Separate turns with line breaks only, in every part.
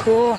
cool.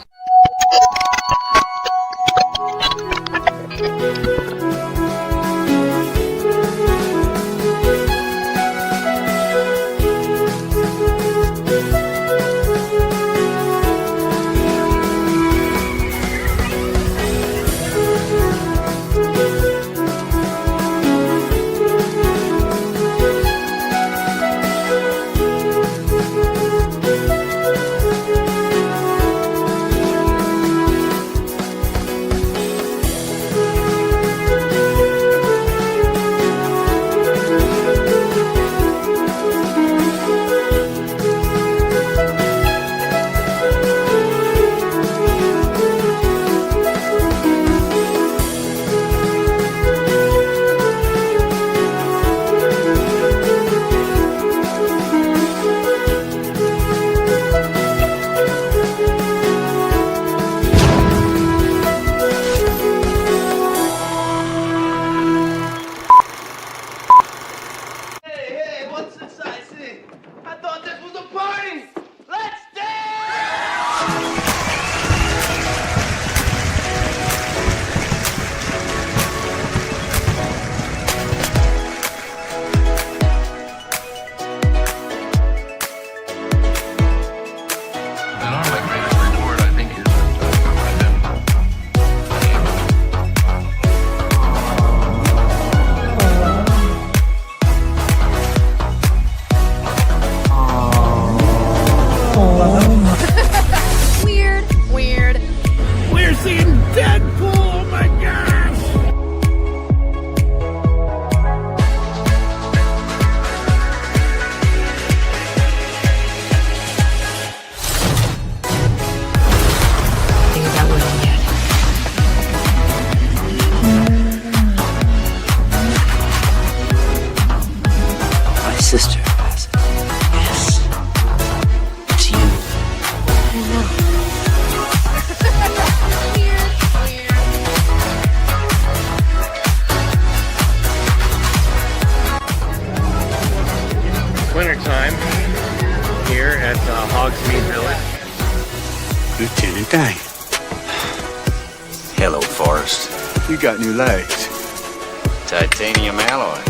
Weird.
We're seeing Deadpool! Oh my gosh!
Think about winning yet.
My sister has it. Yes. It's you.
Wintertime here at Hogsmeade Village.
Lieutenant Dan,
Hello, Forrest.
you got new legs.
Titanium alloy.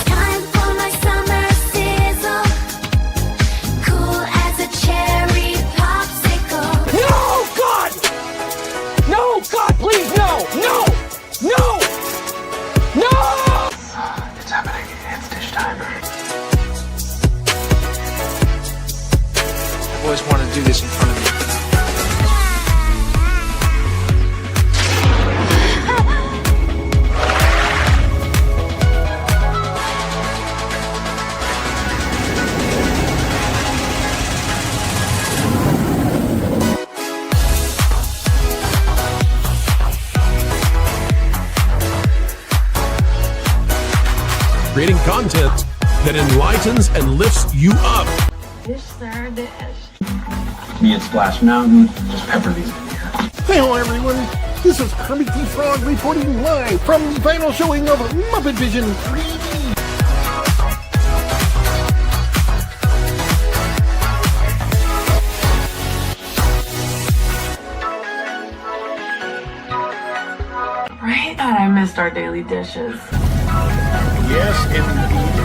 Time for my summer sizzle. Cool as a cherry popsicle.
No, God! No, God, please, no! No! No! No!
It's happening. It's dish time.
I've always wanted to do this in front of you.
Creating content that enlightens and lifts you up.
Dish, sir, dish.
Me at Splash Mountain, just pepper these in here.
Hello, everyone. This is Kermit the Frog reporting live from the final showing of Muppet Vision 3D.
Right? God, I missed our daily dishes.
Yes, indeed.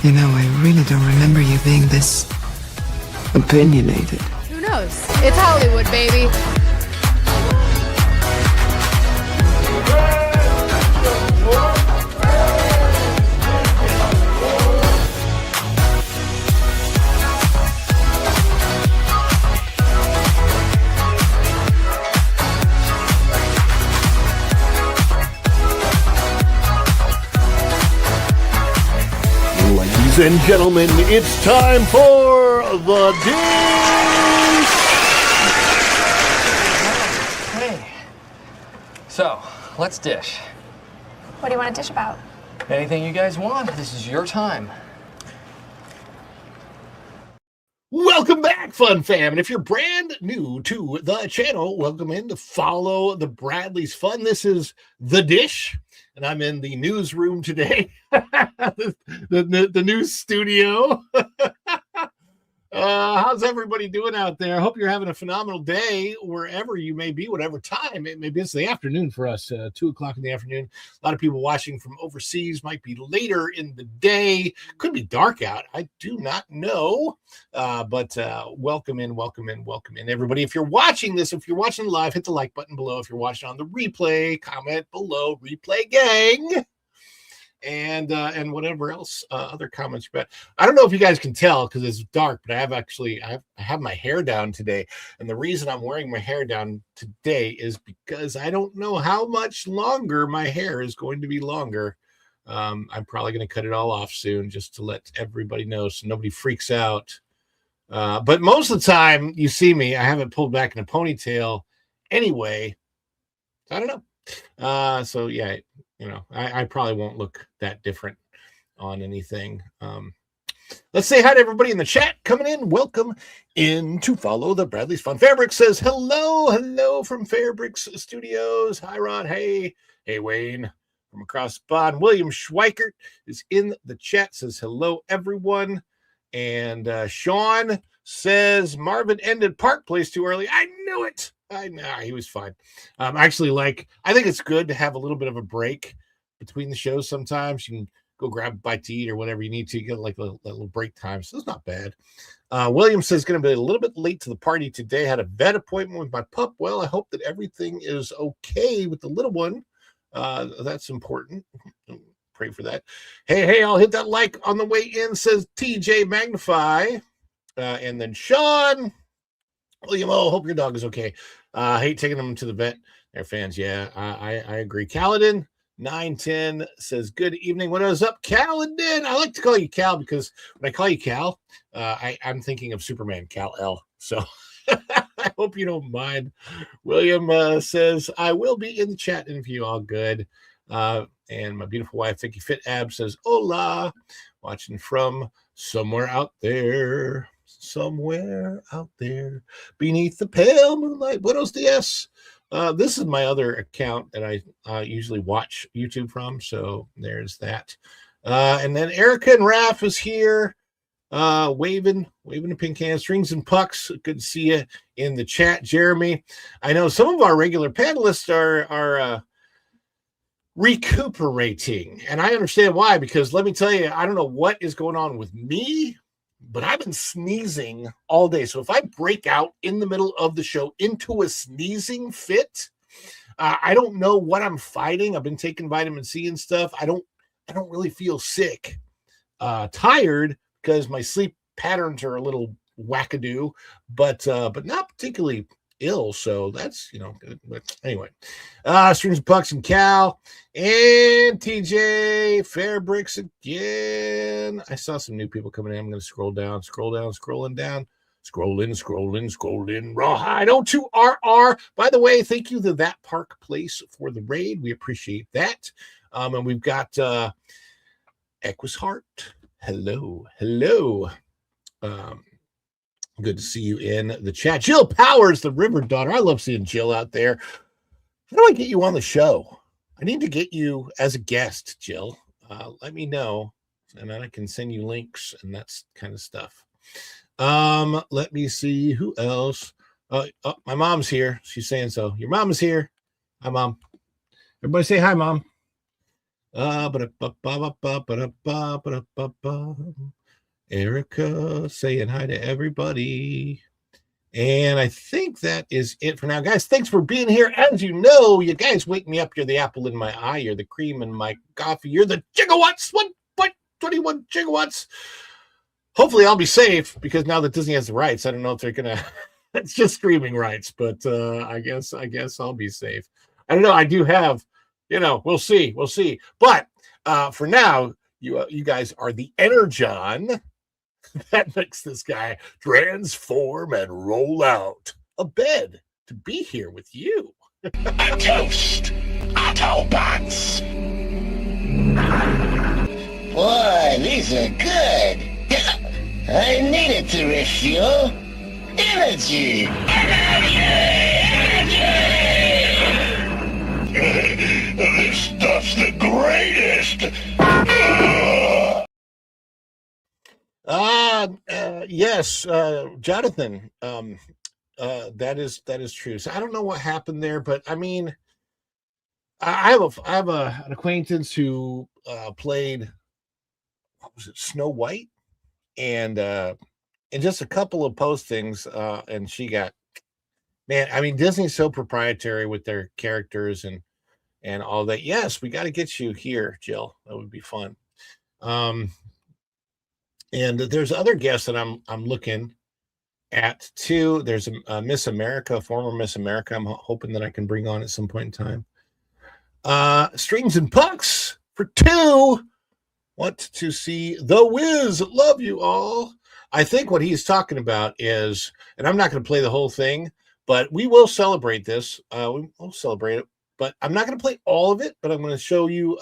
You know, I really don't remember you being this opinionated.
Who knows? It's Hollywood, baby.
Ladies and gentlemen, it's time for the dish!
Hey. So, let's dish.
What do you want to dish about?
Anything you guys want. This is your time.
Fun fam, and if you're brand new to the channel, welcome in to follow the Bradley's Fun. This is The Dish, and I'm in the newsroom today, the news studio. How's everybody doing out there? I hope you're having a phenomenal day wherever you may be, whatever time it may be. It's the afternoon for us, 2 o'clock in the afternoon. A lot of people watching from overseas, might be later in the day. Could be dark out. I do not know. But welcome in, everybody. If you're watching this, if you're watching live, hit the like button below. If you're watching on the replay, comment below, replay gang. And whatever else other comments. But I don't know if you guys can tell because it's dark, but I have my hair down today. And the reason I'm wearing my hair down today is because I don't know how much longer my hair is going to be longer. I'm probably going to cut it all off soon just to let everybody know so nobody freaks out. But most of the time you see me, I have it pulled back in a ponytail anyway. I don't know. So yeah, you know, I probably won't look that different on anything. Let's say hi to everybody in the chat coming in. Welcome in to follow the Bradley's Fun. Fairbricks says hello from Fairbricks Studios. Hi Ron. Hey Wayne from across the pond. William Schweikert is in the chat. Says hello everyone. And Sean says Marvin ended Park Place too early. I knew it. I know he was fine. I think it's good to have a little bit of a break between the shows. Sometimes you can go grab a bite to eat or whatever you need to get like a little break time. So it's not bad. William says going to be a little bit late to the party today. Had a vet appointment with my pup. Well, I hope that everything is okay with the little one. That's important. Pray for that. Hey, I'll hit that like on the way in, says TJ Magnify. And then Sean. William, hope your dog is okay. Hate taking them to the vet. They're fans. Yeah, I agree. Kaladin 910 says, good evening. What is up, Kaladin? I like to call you Cal because when I call you Cal, I'm thinking of Superman, Kal-El. So I hope you don't mind. William says, I will be in the chat interview. All good. And my beautiful wife, Vicky Fit Ab, says, hola. Watching from somewhere out there. Beneath the pale moonlight. Buenos dias. This is my other account that I usually watch YouTube from, so there's that. And then Erica and Raph is here, waving a pink hand. Strings and Pucks, good to see you in the chat. Jeremy, I know some of our regular panelists are recuperating, and I understand why, because let me tell you, I don't know what is going on with me, but I've been sneezing all day. So if I break out in the middle of the show into a sneezing fit, I don't know what I'm fighting. I've been taking vitamin C and stuff. I don't really feel sick. Tired because my sleep patterns are a little wackadoo, but not particularly ill. So that's, good. But anyway, Strings and Pucks and Cal and TJ Fairbricks again. I saw some new people coming in. I'm going to scrolling down, scrolling. Rawhide 02RR. By the way, thank you to That Park Place for the raid. We appreciate that. And we've got Equus Heart. Hello. Good to see you in the chat. Jill Powers, the River Daughter. I love seeing Jill out there. How do I get you on the show? I need to get you as a guest, Jill. Let me know, and then I can send you links and that kind of stuff. Let me see who else. My mom's here. She's saying so. Your mom is here. Hi, Mom. Everybody say hi, Mom. Erica saying hi to everybody. And I think that is it for now. Guys, thanks for being here. As you know, you guys wake me up. You're the apple in my eye. You're the cream in my coffee. You're the gigawatts. 1.21 gigawatts. Hopefully I'll be safe because now that Disney has the rights, I don't know if they're going to, it's just streaming rights, but I guess I'll be safe. I don't know. I do have, we'll see. But for now, you guys are the energon that makes this guy transform and roll out a bed to be here with you.
A toast, Autobots. Boy, these are good. I needed to refuel. Energy! This stuff's the greatest!
Yes, Jonathan. That is true. So I don't know what happened there, but I mean, I have an acquaintance who played, what was it, Snow White, and just a couple of postings, and she got, man. I mean, Disney's so proprietary with their characters and all that. Yes, we got to get you here, Jill. That would be fun. And there's other guests that I'm looking at too. There's a Miss America, former Miss America. I'm hoping that I can bring on at some point in time. Strings and Pucks for 2. Want to see The Wiz. Love you all. I think what he's talking about is, and I'm not going to play the whole thing, but we will celebrate this. We will celebrate it, but I'm not going to play all of it, but I'm going to show you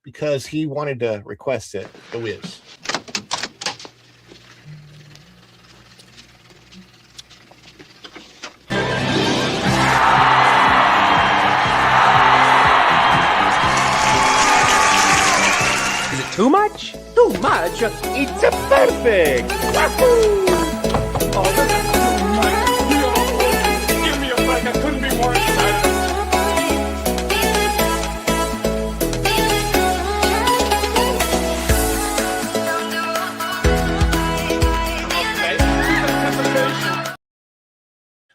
because he wanted to request it. The Wiz.
Too much? Too much? It's a perfect! Wahoo! Oh, this is too much. Give me a break. I couldn't be more excited.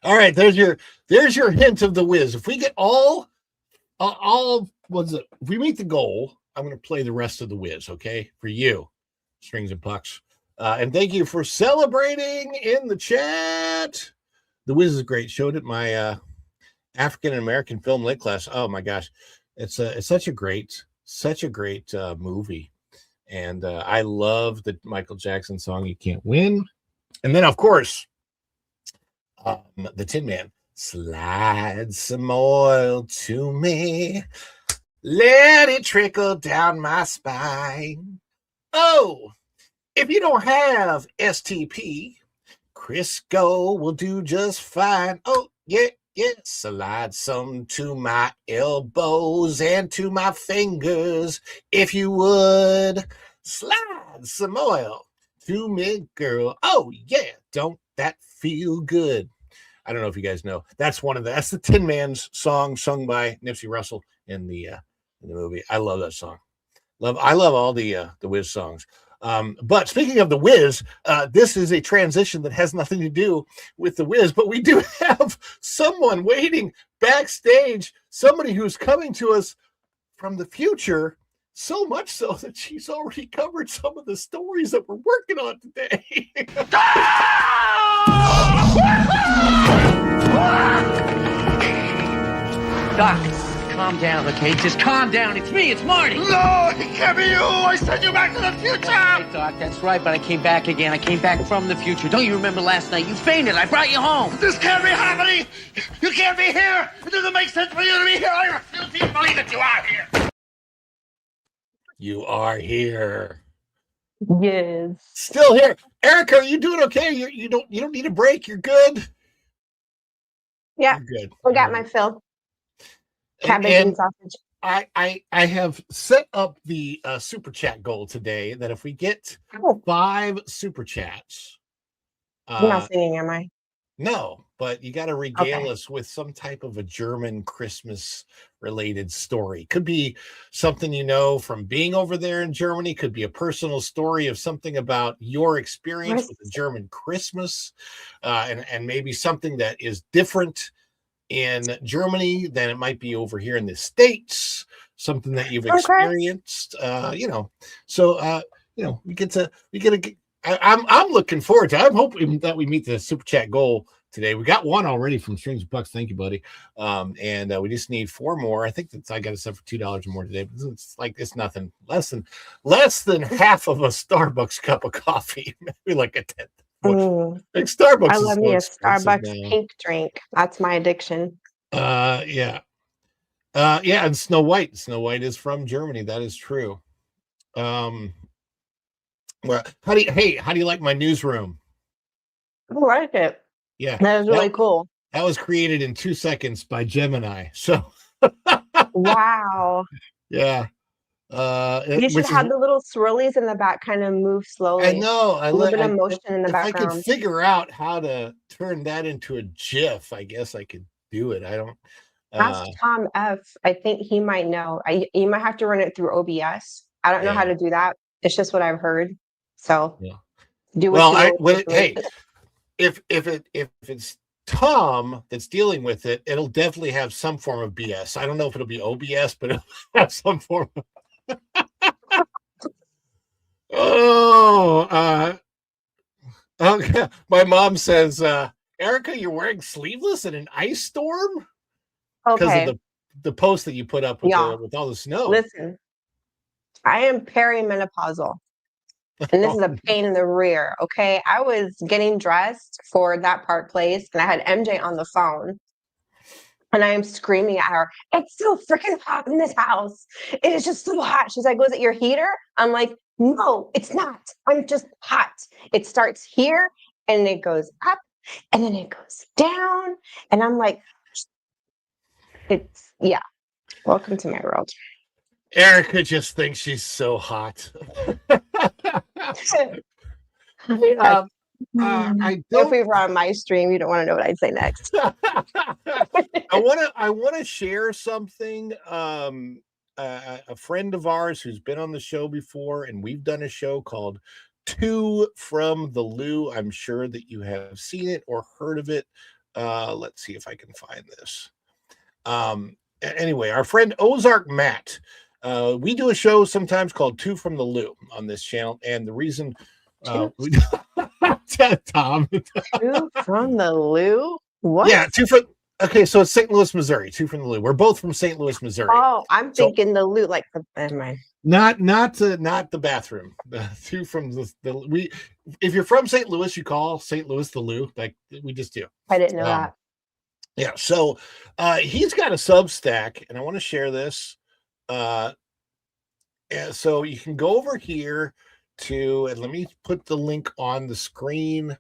All right, there's your hint of The Wiz. If we get all what's it? If we meet the goal, I'm going to play the rest of The Wiz, okay? For you, Strings and Pucks. And thank you for celebrating in the chat. The Wiz is great. Showed it my African American film lit class. Oh my gosh, it's such a great movie, and I love the Michael Jackson song "You Can't Win," and then of course the Tin Man. Slide some oil to me. Let it trickle down my spine. Oh, if you don't have STP, Crisco will do just fine. Oh, yeah. Slide some to my elbows and to my fingers. If you would, slide some oil to me, girl. Oh, yeah. Don't that feel good? I don't know if you guys know. That's the Tin Man's song sung by Nipsey Russell in the movie. I love that song. I love all the Wiz songs. But speaking of The Wiz, this is a transition that has nothing to do with The Wiz, but we do have someone waiting backstage, somebody who's coming to us from the future, so much so that she's already covered some of the stories that we're working on today.
Doc, calm down, okay? Just calm down. It's me. It's Marty.
No, it can't be you! I sent you back to the future!
Hey, Doc, that's right, but I came back again. I came back from the future. Don't you remember last night? You fainted. I brought you home.
This can't be happening! You can't be here! It doesn't make sense for you to be here! I refuse to even believe that you are here!
You are here.
Yes.
Still here. Erica, are you doing okay? You don't need a break. You're good.
Yeah.
You're good.
I got my fill. Cabbage and sausage.
I have set up the super chat goal today that if we get 5 super chats,
I'm not singing, am I?
No, but you got to regale us with some type of a German Christmas related story. Could be something you know from being over there in Germany. Could be a personal story of something about your experience with the German Christmas, and maybe something that is different in Germany than it might be over here in the States. Something that you've experienced, So we get to. I'm looking forward to it. I'm hoping that we meet the super chat goal today. We got one already from Strings and Pucks. Thank you, buddy. And we just need 4 more. I think I got it set for $2 more today. But it's nothing less than half of a Starbucks cup of coffee. Maybe like a tenth. Like Starbucks.
I love me a Starbucks pink drink. That's my addiction.
Yeah. And Snow White. Snow White is from Germany. That is true. Well, how do you like my newsroom?
I like it.
Yeah,
That was really cool.
That was created in 2 seconds by Gemini. So
Wow.
yeah,
You should
which is
have the little swirlies in the back kind of move
I
slowly.
know.
A little bit of motion in the
if I could
background.
figure out how to turn that into a GIF, I guess I could do it. I don't.
Ask Tom F. I think he might know. You might have to run it through OBS. I don't know how
Yeah.
to do that. It's just what I've heard. So
Yeah.
do what
Well,
you will with it.
hey, if it's Tom that's dealing with it, it'll definitely have some form of BS. I don't know if it'll be OBS, but it'll have some form of okay. My mom says, Erica, you're wearing sleeveless in an ice storm because
Okay.
of the post that you put up with
Yeah.
with all the snow.
Listen, I am perimenopausal. And this is a pain in the rear. Okay. I was getting dressed for that Park Place and I had MJ on the phone. And I am screaming at her, it's so freaking hot in this house. It is just so hot. She's like, was it your heater? I'm like, no, it's not. I'm just hot. It starts here and it goes up and then it goes down. And I'm like, yeah. Welcome to my world.
Erica just thinks she's so hot. I
If we were on my stream, you don't want to know what I'd say next.
I want to share something. A friend of ours who's been on the show before, and we've done a show called Two from the Loo. I'm sure that you have seen it or heard of it. Let's see if I can find this. Anyway, our friend Ozark Matt. We do a show sometimes called Two from the Loo on this channel, and the reason Tom
Two from the Loo? What?
Yeah, okay, so it's St. Louis, Missouri. Two from the Loo. We're both from St. Louis, Missouri.
Oh, I'm thinking the Loo, like never mind.
Not the bathroom. Two from the if you're from St. Louis, you call St. Louis the Loo. Like we just do.
I didn't know that.
Yeah, so he's got a Substack, and I want to share this. So you can go over here and let me put the link on the screen.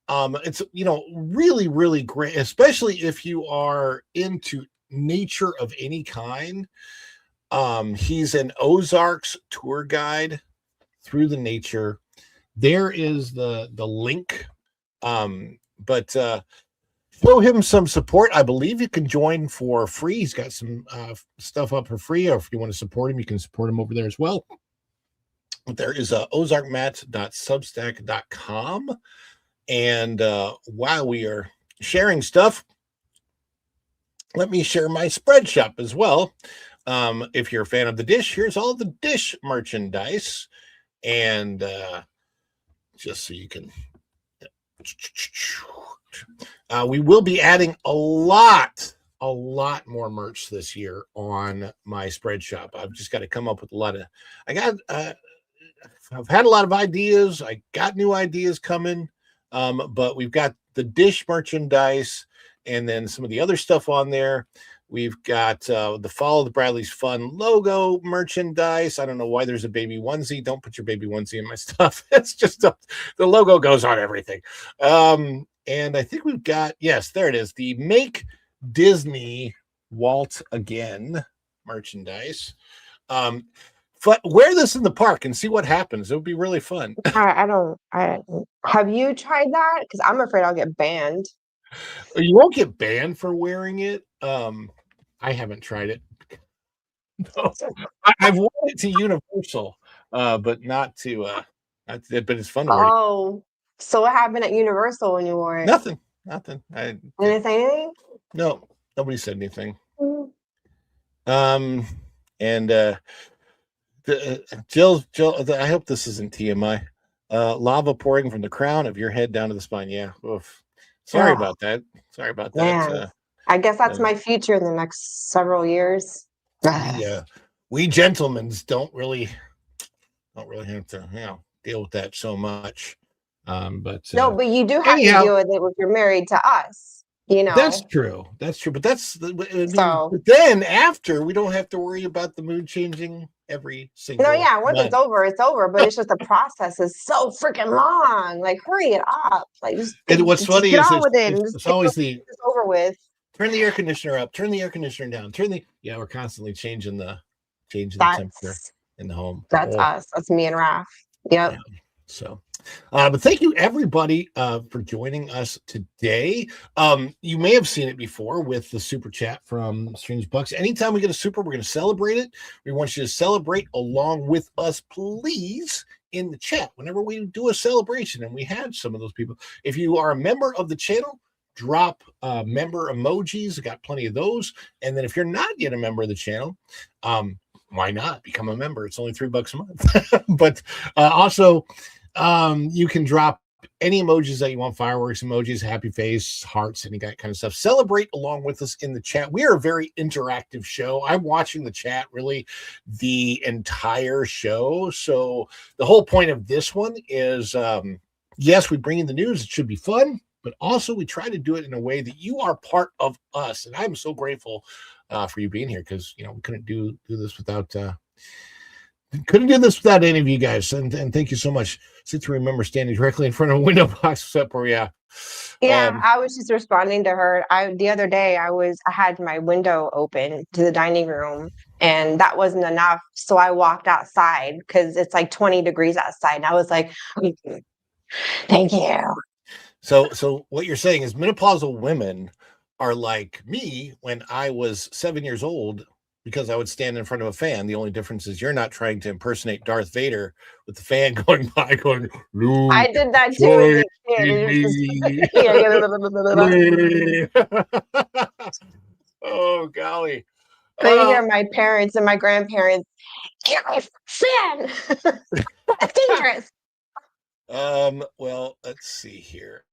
It's really, really great, especially if you are into nature of any kind. He's an Ozarks tour guide through the nature. There is the link. But show him some support. I believe you can join for free. He's got some stuff up for free, or if you want to support him, you can support him over there as well. There is ozarkmat.substack.com. And while we are sharing stuff, let me share my spread shop as well. If you're a fan of the dish, here's all the dish merchandise. And just so you can... we will be adding a lot more merch this year on my spread shop. I've just got to come up with a lot of... I've had a lot of ideas. I got new ideas coming. But we've got the dish merchandise and then some of the other stuff on there. We've got the Follow the Bradley's Fun logo merchandise. I don't know why there's a baby onesie. Don't put your baby onesie in my stuff. It's just the logo goes on everything. And I think we've got, yes, there it is. The Make Disney Walt Again merchandise. Wear this in the park and see what happens. It would be really fun.
Have you tried that? Because I'm afraid I'll get banned.
You won't get banned for wearing it. I haven't tried it. No. I've worn it to Universal, but not to. But it's fun to wear.
Oh, so what happened at Universal when you wore it?
Nothing.
Didn't they say anything?
No, nobody said anything.
Mm.
And Jill, I hope this isn't TMI. Lava pouring from the crown of your head down to the spine. Yeah. Oof. Sorry about that.
Man. I guess that's my future in the next several years.
Yeah. We gentlemen don't really have to, deal with that so much. But
no, but you do have to deal with it if you're married to us. you know.
That's true. That's true. But
So
but then after, we don't have to worry about the mood changing every single
no, yeah, once
month.
it's over, it's over. But it's just the process is so freaking long. Like, hurry it up. Like,
And what's funny
get
is
on with it and
it's
just get
always
this over with.
turn the air conditioner up, turn the air conditioner down, we're constantly changing the temperature in the home.
That's us. That's me and Raph. Yep.
Yeah. So, but thank you everybody for joining us today. You may have seen it before with the super chat from Strange Bucks. Anytime we get a super, we're going to celebrate it. We want you to celebrate along with us, please, in the chat whenever we do a celebration. And we had some of those people. If you are a member of the channel, drop member emojis. I got plenty of those. And then if you're not yet a member of the channel, why not become a member? It's only $3 a month. But also, you can drop any emojis that you want, fireworks emojis, happy face, hearts, any kind of stuff. Celebrate along with us in the chat. We are a very interactive show. I'm watching the chat really the entire show. So the whole point of this one is, yes, we bring in the news. It should be fun, but also we try to do it in a way that you are part of us. And I'm so grateful for you being here, because we couldn't do this without any of you guys. And thank you so much. Since we remember standing directly in front of a window box, except for
Yeah, I was just responding to her. The other day I had my window open to the dining room, and that wasn't enough. So I walked outside because it's like 20 degrees outside, and I was like, thank you.
So what you're saying is menopausal women are like me when I was 7 years old, because I would stand in front of a fan. The only difference is you're not trying to impersonate Darth Vader with the fan going by, going, Luke,
I did that too.
Oh, golly.
Then you hear my parents and my grandparents, get away from fan. That's dangerous.
Well, let's see here.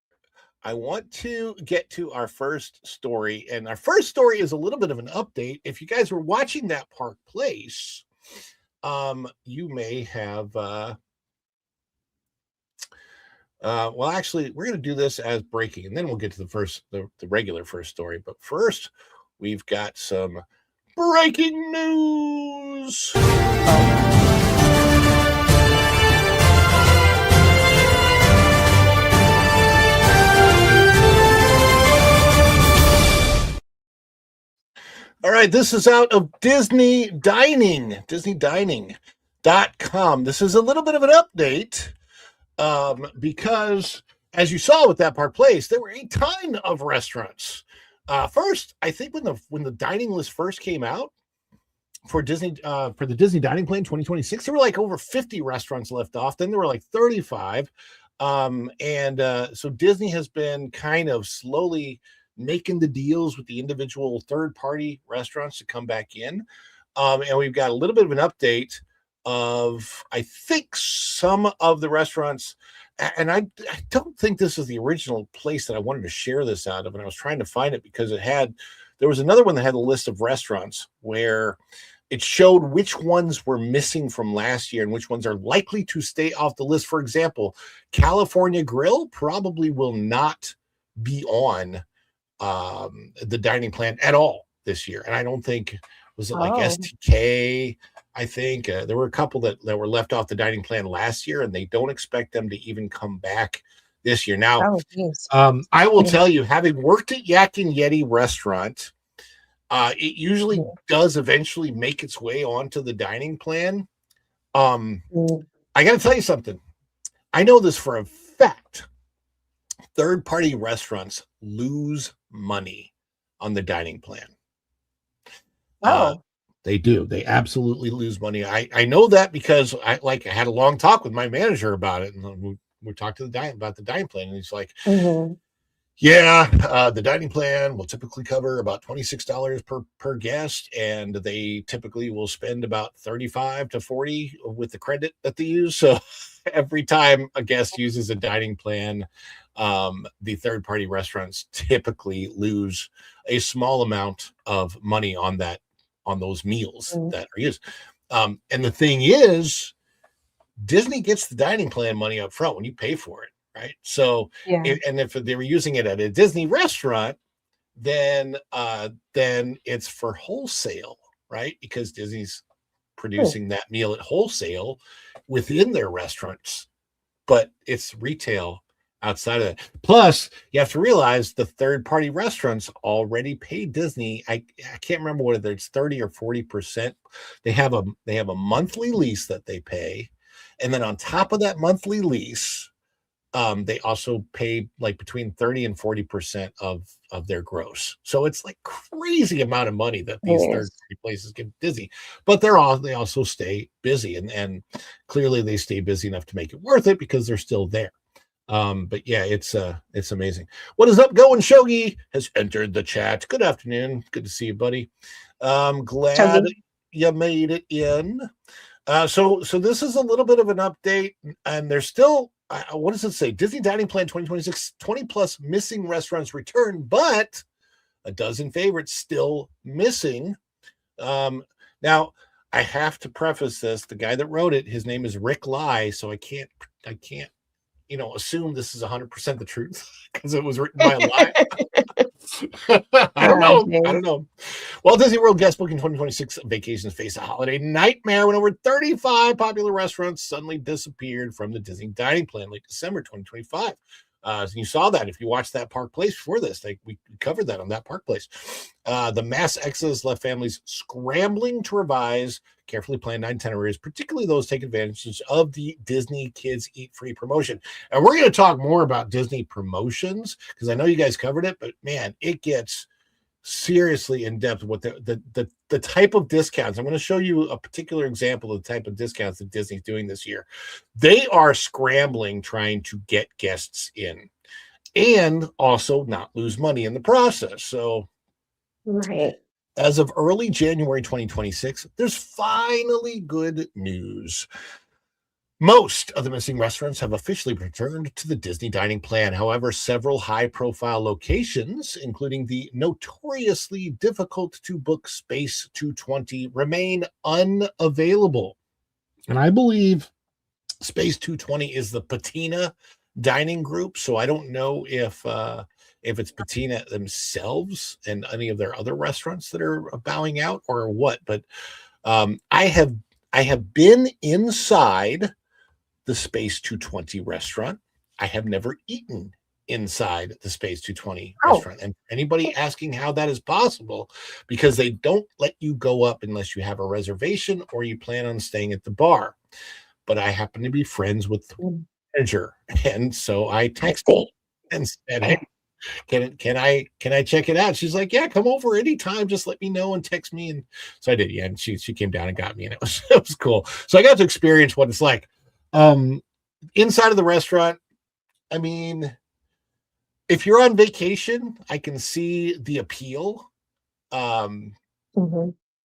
I want to get to our first story, and our first story is a little bit of an update. If you guys were watching that Park Place, you may have, well, actually, we're going to do this as breaking, and then we'll get to the regular first story. But first, we've got some breaking news. All right, this is out of Disney Dining, DisneyDining.com. This is a little bit of an update because, as you saw with that Park Place, there were a ton of restaurants. First, I think when the dining list first came out for Disney for the Disney Dining Plan 2026, there were like over 50 restaurants left off. Then there were like 35, so Disney has been kind of slowly making the deals with the individual third-party restaurants to come back in. And we've got a little bit of an update of, I think, some of the restaurants. And I don't think this is the original place that I wanted to share this out of. And I was trying to find it because there was another one that had a list of restaurants where it showed which ones were missing from last year and which ones are likely to stay off the list. For example, California Grill probably will not be on the dining plan at all this year. And I don't think, was it like STK? I think there were a couple that were left off the dining plan last year, and they don't expect them to even come back this year. Now, I will tell you, having worked at Yak and Yeti restaurant, it usually does eventually make its way onto the dining plan. I got to tell you something. I know this for a fact. Third-party restaurants lose money on the dining plan. They do. They absolutely lose money. I know that because I had a long talk with my manager about it, and we talked about the dining plan, and he's like, yeah, the dining plan will typically cover about $26 per guest, and they typically will spend about $35 to $40 with the credit that they use. So every time a guest uses a dining plan, the third-party restaurants typically lose a small amount of money on those meals that are used. And the thing is, Disney gets the dining plan money up front when you pay for it, right? So, and if they were using it at a Disney restaurant, then it's for wholesale, right? Because Disney's producing that meal at wholesale within their restaurants, but it's retail outside of that. Plus, you have to realize the third-party restaurants already pay Disney. I can't remember whether it's 30 or 40%. They have a monthly lease that they pay, and then on top of that monthly lease, they also pay like between 30 and 40% of their gross. So it's like crazy amount of money that these third-party places give Disney, but they also stay busy, and clearly they stay busy enough to make it worth it because they're still there. But yeah, it's amazing. What is up? Going Shogi has entered the chat. Good afternoon. Good to see you, buddy. Glad you made it in. So this is a little bit of an update, and there's still, what does it say? Disney Dining Plan 2026, 20 plus missing restaurants return, but a dozen favorites still missing. Now I have to preface this. The guy that wrote it, his name is Rick Lai, so I can't assume this is 100% the truth because it was written by a lie. I don't know. Walt Disney World guest booking 2026 vacations face a holiday nightmare when over 35 popular restaurants suddenly disappeared from the Disney Dining Plan late December 2025. So you saw that if you watched that Park Place before this, we covered that on that Park Place. The mass exodus left families scrambling to revise carefully planned itineraries, particularly those take advantage of the Disney Kids Eat Free promotion. And we're going to talk more about Disney promotions because I know you guys covered it, but man, it gets seriously in depth with the type of discounts. I'm going to show you a particular example of the type of discounts that Disney's doing this year. They are scrambling trying to get guests in and also not lose money in the process. So as of early January 2026, there's finally good news. Most of the missing restaurants have officially returned to the Disney Dining Plan. However, several high-profile locations, including the notoriously difficult-to-book Space 220, remain unavailable. And I believe Space 220 is the Patina dining group, so I don't know if it's Patina themselves and any of their other restaurants that are bowing out or what. But I have been inside the Space 220 restaurant. I have never eaten inside the Space 220 restaurant. And anybody asking how that is possible, because they don't let you go up unless you have a reservation or you plan on staying at the bar. But I happen to be friends with the manager, and so I texted and said, "Hey, can I check it out?" She's like, "Yeah, come over anytime. Just let me know and text me." And so I did. Yeah, and she came down and got me, and it was cool. So I got to experience what it's like. Inside of the restaurant, I mean, if you're on vacation, I can see the appeal.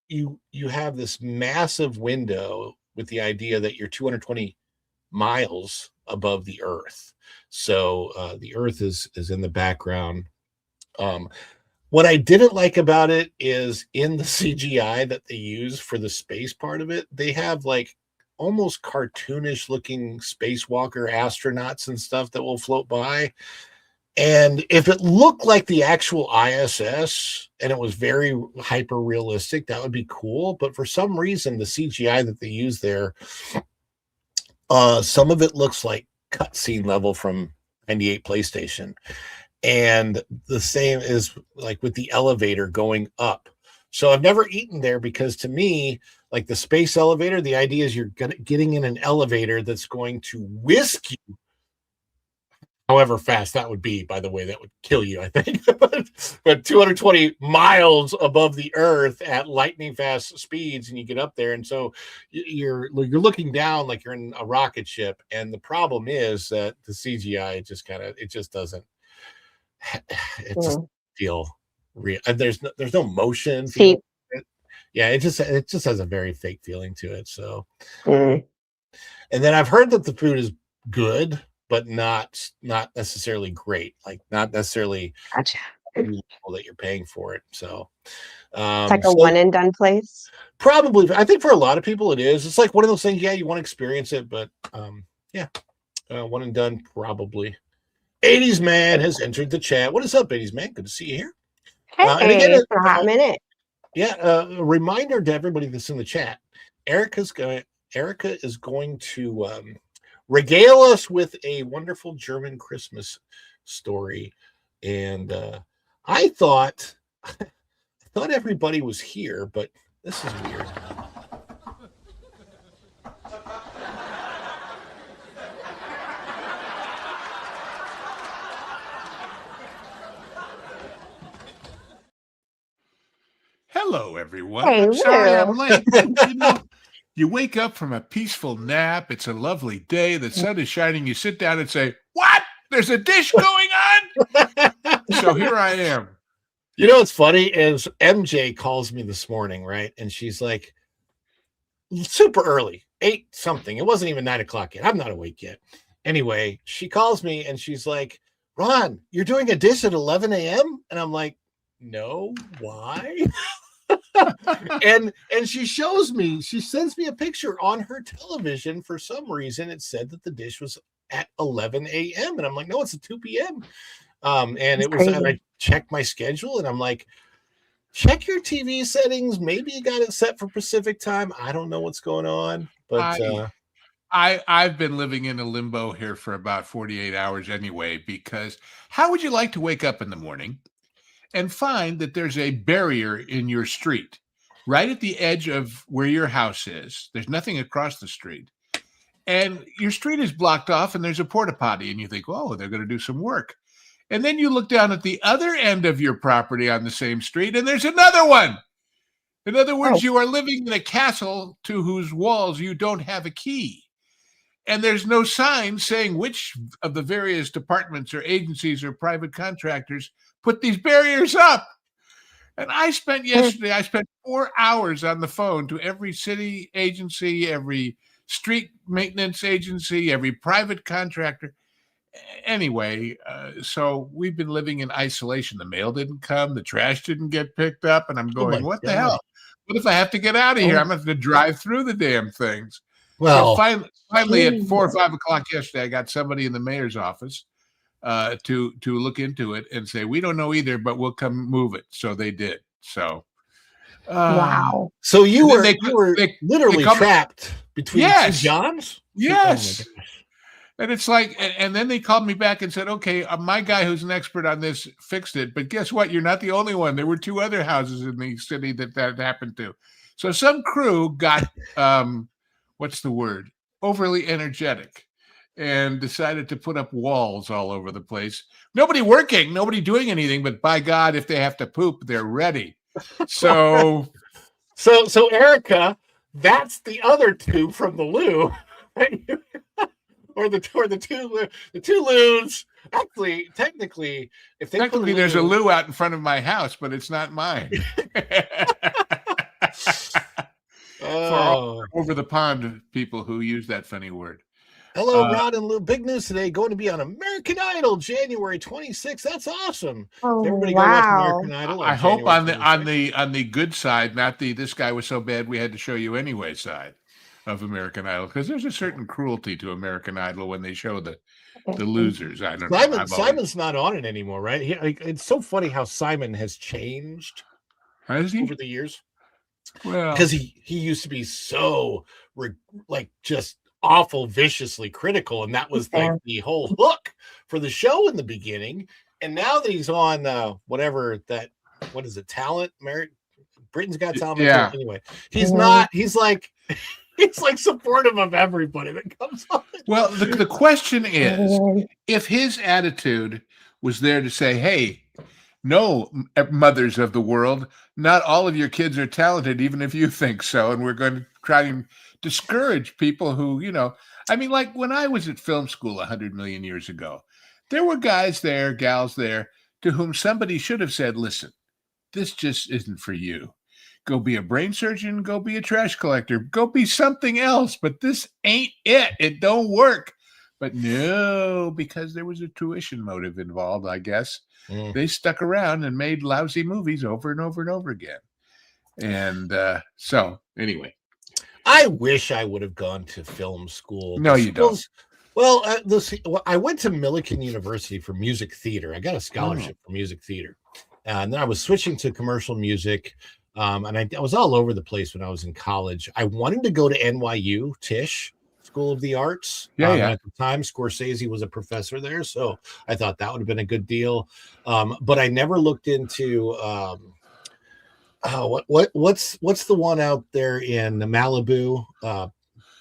You have this massive window with the idea that you're 220 miles above the earth. So the earth is in the background. What I didn't like about it is in the CGI that they use for the space part of it, they have like almost cartoonish looking spacewalker astronauts and stuff that will float by. And if it looked like the actual ISS and it was very hyper realistic, that would be cool. But for some reason, the CGI that they use there, some of it looks like cutscene level from 98 PlayStation. And the same is like with the elevator going up. So I've never eaten there because to me, like the space elevator, the idea is you're getting in an elevator that's going to whisk you. However fast that would be, by the way, that would kill you, I think. but 220 miles above the earth at lightning fast speeds, and you get up there, and so you're looking down like you're in a rocket ship. And the problem is that the CGI it just doesn't feel real. And there's no motion. Yeah, it just has a very fake feeling to it. So, and then I've heard that the food is good, but not necessarily great, like not necessarily that you're paying for it. So
it's like a one and done place.
Probably, I think for a lot of people it is. It's like one of those things. Yeah, you want to experience it, but one and done probably. 80s Man has entered the chat. What is up, 80s Man? Good to see you here. And again,
It's been a hot minute.
a reminder to everybody that's in the chat. Erica is going to regale us with a wonderful German Christmas story. And I thought everybody was here, but this is weird.
Hello, everyone.
Hey,
I'm sorry
Lou.
I'm late. You wake up from a peaceful nap. It's a lovely day. The sun is shining. You sit down and say, "What? There's a dish going on?" So here I am.
You know what's funny is MJ calls me this morning, right? And she's like, super early, 8 something. It wasn't even 9 o'clock yet. I'm not awake yet. Anyway, she calls me and she's like, Ron, you're doing a dish at 11 a.m.? And I'm like, no, why? and she shows me, she sends me a picture on her television. For some reason, it said that the dish was at 11 a.m. And I'm like, no, it's at 2 p.m. And it was, and I checked my schedule and I'm like, check your TV settings. Maybe you got it set for Pacific time. I don't know what's going on, but
I've been living in a limbo here for about 48 hours anyway, because how would you like to wake up in the morning and find that there's a barrier in your street right at the edge of where your house is? There's nothing across the street. And your street is blocked off and there's a porta potty and you think, oh, they're going to do some work. And then you look down at the other end of your property on the same street and there's another one. In other words, you are living in a castle to whose walls you don't have a key. And there's no sign saying which of the various departments or agencies or private contractors put these barriers up. And I spent 4 hours on the phone to every city agency, every street maintenance agency, every private contractor. Anyway, so we've been living in isolation. The mail didn't come, the trash didn't get picked up, and I'm going, what the hell? What if I have to get out of here? I'm going to have to drive through the damn things. Well, so finally at 4 or 5 o'clock yesterday, I got somebody in the mayor's office to look into it and say, we don't know either, but we'll come move it. So they did. So
wow.
So you were literally trapped between two Johns?
Yes. Oh, and it's like, and then they called me back and said, okay, my guy who's an expert on this fixed it. But guess what? You're not the only one. There were 2 other houses in the city that happened to. So some crew got, what's the word? Overly energetic and decided to put up walls all over the place. Nobody working, nobody doing anything, but by God, if they have to poop, they're ready. So
Erica, that's the other 2 from the loo. Or the two loos. Actually, technically, if they
technically there's a loo out in front of my house, but it's not mine. For all over the pond people who use that funny word.
Hello, Rod and Lou. Big news today. Going to be on American Idol January 26th. That's awesome.
Oh,
everybody
wow.
Go watch American Idol.
I hope on the good side, not the this guy was so bad we had to show you anyway side of American Idol, because there's a certain cruelty to American Idol when they show the losers. I don't know.
Simon's not on it anymore, right? It's so funny how Simon has changed over the years.
Well,
because he used to be so just awful, viciously critical, and that was like the whole hook for the show in the beginning. And now that he's on what is it, Talent? Britain's Got Talent.
Yeah.
Anyway, he's not. He's like supportive of everybody that comes on.
Well, the question is, if his attitude was there to say, hey, no, mothers of the world, not all of your kids are talented, even if you think so. And we're going to try and discourage people who, I mean, like when I was at film school 100 million years ago, there were guys there, gals there, to whom somebody should have said, listen, this just isn't for you. Go be a brain surgeon, go be a trash collector, go be something else, but this ain't it. It don't work. But no, because there was a tuition motive involved, I guess. They stuck around and made lousy movies over and over and over again. And so anyway.
I wish I would have gone to film school.
No, you don't.
Well, I went to Millikan University for music theater. I got a scholarship for music theater. And then I was switching to commercial music. And I was all over the place when I was in college. I wanted to go to NYU, Tisch, School of the Arts. And at the time, Scorsese was a professor there. So I thought that would have been a good deal. But I never looked into what's the one out there in Malibu?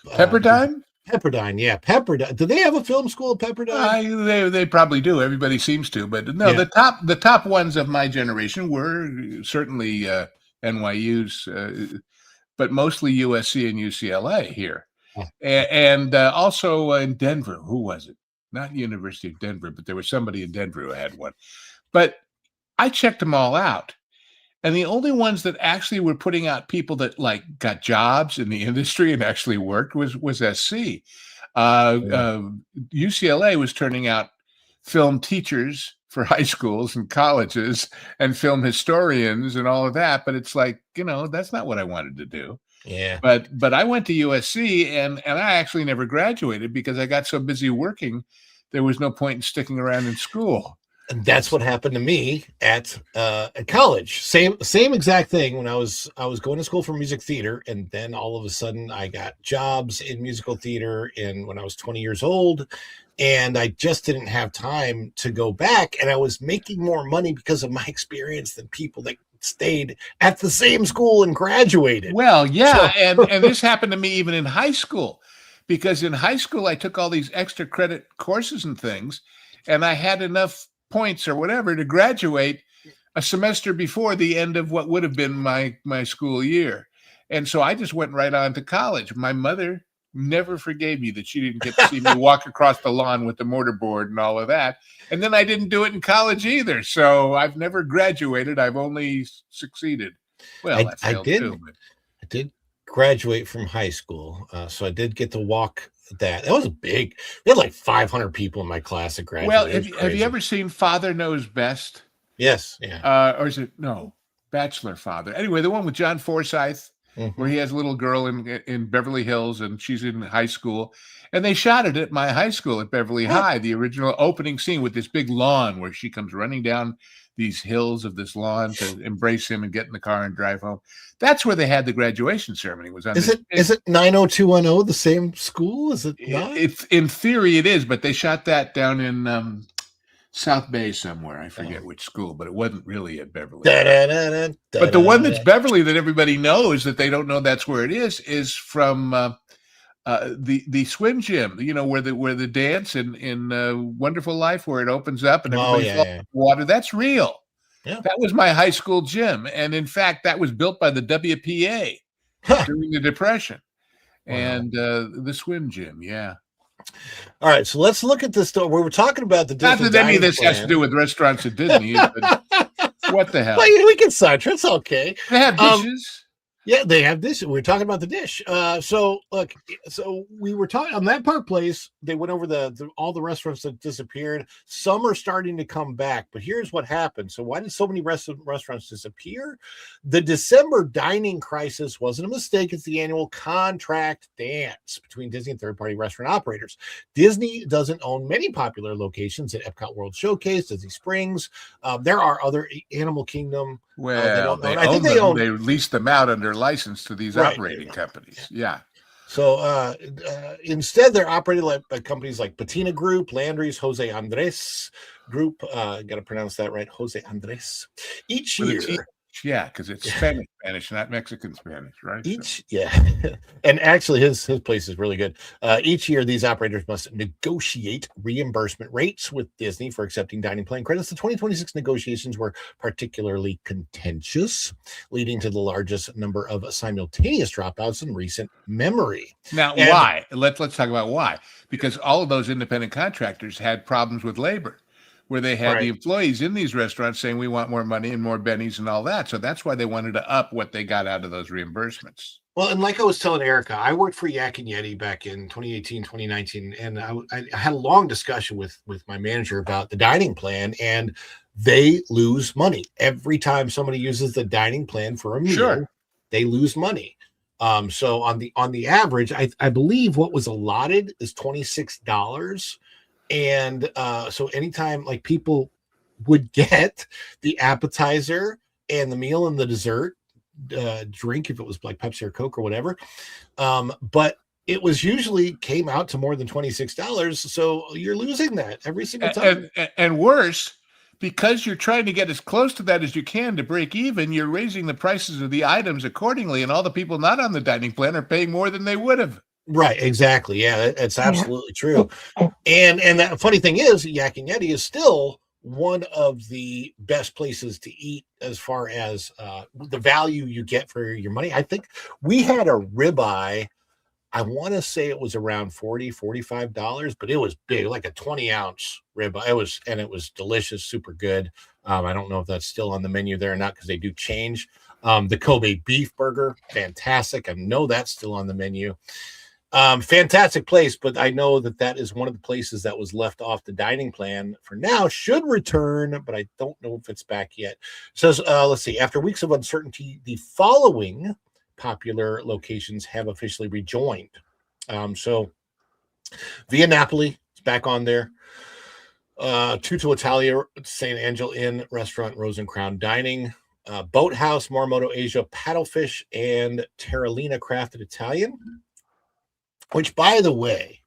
Pepperdine?
Pepperdine, yeah, Pepperdine. Do they have a film school at Pepperdine?
They probably do. Everybody seems to, but no.
Yeah.
The top ones of my generation were certainly NYU's, but mostly USC and UCLA here, and also in Denver. Who was it? Not University of Denver, but there was somebody in Denver who had one. But I checked them all out. And the only ones that actually were putting out people that like got jobs in the industry and actually worked was SC. UCLA was turning out film teachers for high schools and colleges and film historians and all of that. But it's like, that's not what I wanted to do.
Yeah.
But I went to USC and I actually never graduated because I got so busy working. There was no point in sticking around in school.
And that's what happened to me at college. Same exact thing when I was going to school for music theater, and then all of a sudden I got jobs in musical theater when I was 20 years old, and I just didn't have time to go back. And I was making more money because of my experience than people that stayed at the same school and graduated.
Well, yeah, and this happened to me even in high school, because in high school I took all these extra credit courses and things, and I had enough points or whatever to graduate a semester before the end of what would have been my school year. And so I just went right on to college. My mother never forgave me that she didn't get to see me walk across the lawn with the mortarboard and all of that. And then I didn't do it in college either. So I've never graduated. I've only succeeded. Well, I
did graduate from high school. So I did get to walk that was big. We had like 500 people in my class that graduated.
Well, have you ever seen Father Knows Best?
Yes. Yeah.
Or is it Bachelor Father? Anyway, the one with John Forsythe, where he has a little girl in Beverly Hills and she's in high school, and they shot it at my high school at Beverly High. The original opening scene with this big lawn where she comes running down these hills of this lawn to embrace him and get in the car and drive home. That's where they had the graduation ceremony. Is
it 90210 the same school? Is it not?
It's in theory it is, but they shot that down in South Bay somewhere. I forget which school, but it wasn't really at Beverly. But the one that's Beverly that everybody knows that they don't know that's where it is from the swim gym, where the dance in Wonderful Life, where it opens up and everybody falls in the water. That's real. Yeah. That was my high school gym. And in fact, that was built by the WPA during the Depression. Wow. And the swim gym. Yeah.
All right. So let's look at this story. We were talking about the
Not that any of this has to do with restaurants at Disney. But what the hell?
Well, we can sidetrack. It's okay.
They have dishes.
Yeah, they have this. We're talking about the dish. So we were talking on that Park Place. They went over all the restaurants that disappeared. Some are starting to come back, but here's what happened. So why did so many restaurants disappear? The December dining crisis wasn't a mistake. It's the annual contract dance between Disney and third-party restaurant operators. Disney doesn't own many popular locations at Epcot World Showcase, Disney Springs. There are other Animal Kingdom.
Well, they lease them out under license to these operating companies. Yeah.
So instead, they're operated by companies like Patina Group, Landry's, Jose Andres Group. Got to pronounce that right, Jose Andres. Each year.
Yeah, because it's Spanish, not Mexican Spanish, right?
And actually his place is really good. Each year, these operators must negotiate reimbursement rates with Disney for accepting dining plan credits. The 2026 negotiations were particularly contentious, leading to the largest number of simultaneous dropouts in recent memory.
Now, why? Let's talk about why. Because all of those independent contractors had problems with labor, where they had the employees in these restaurants saying, we want more money and more bennies and all that. So that's why they wanted to up what they got out of those reimbursements.
Well, and like I was telling Erica, I worked for Yak and Yeti back in 2018, 2019, and I had a long discussion with my manager about the dining plan, and they lose money. Every time somebody uses the dining plan for a meal, they lose money. So on the average, I believe what was allotted is $26. And so anytime like people would get the appetizer and the meal and the dessert drink if it was like Pepsi or Coke or whatever. But it was usually came out to more than $26. So you're losing that every single time.
And worse, because you're trying to get as close to that as you can to break even, you're raising the prices of the items accordingly, and all the people not on the dining plan are paying more than they would have.
Right, exactly. Yeah, that's absolutely true. And that funny thing is, Yak and Yeti is still one of the best places to eat as far as the value you get for your money. I think we had a ribeye. I want to say it was around $45, but it was big, like a 20-ounce ribeye. It was delicious, super good. I don't know if that's still on the menu there or not because they do change. The Kobe beef burger, fantastic. I know that's still on the menu. Fantastic place, but I know that is one of the places that was left off the dining plan for now, should return, but I don't know if it's back yet. It says, let's see, after weeks of uncertainty, the following popular locations have officially rejoined. So Via Napoli is back on there. Tutto Italia, St. Angel Inn Restaurant, Rose and Crown Dining, Boathouse, Morimoto Asia, Paddlefish, and Terralina Crafted Italian. Which, by the way,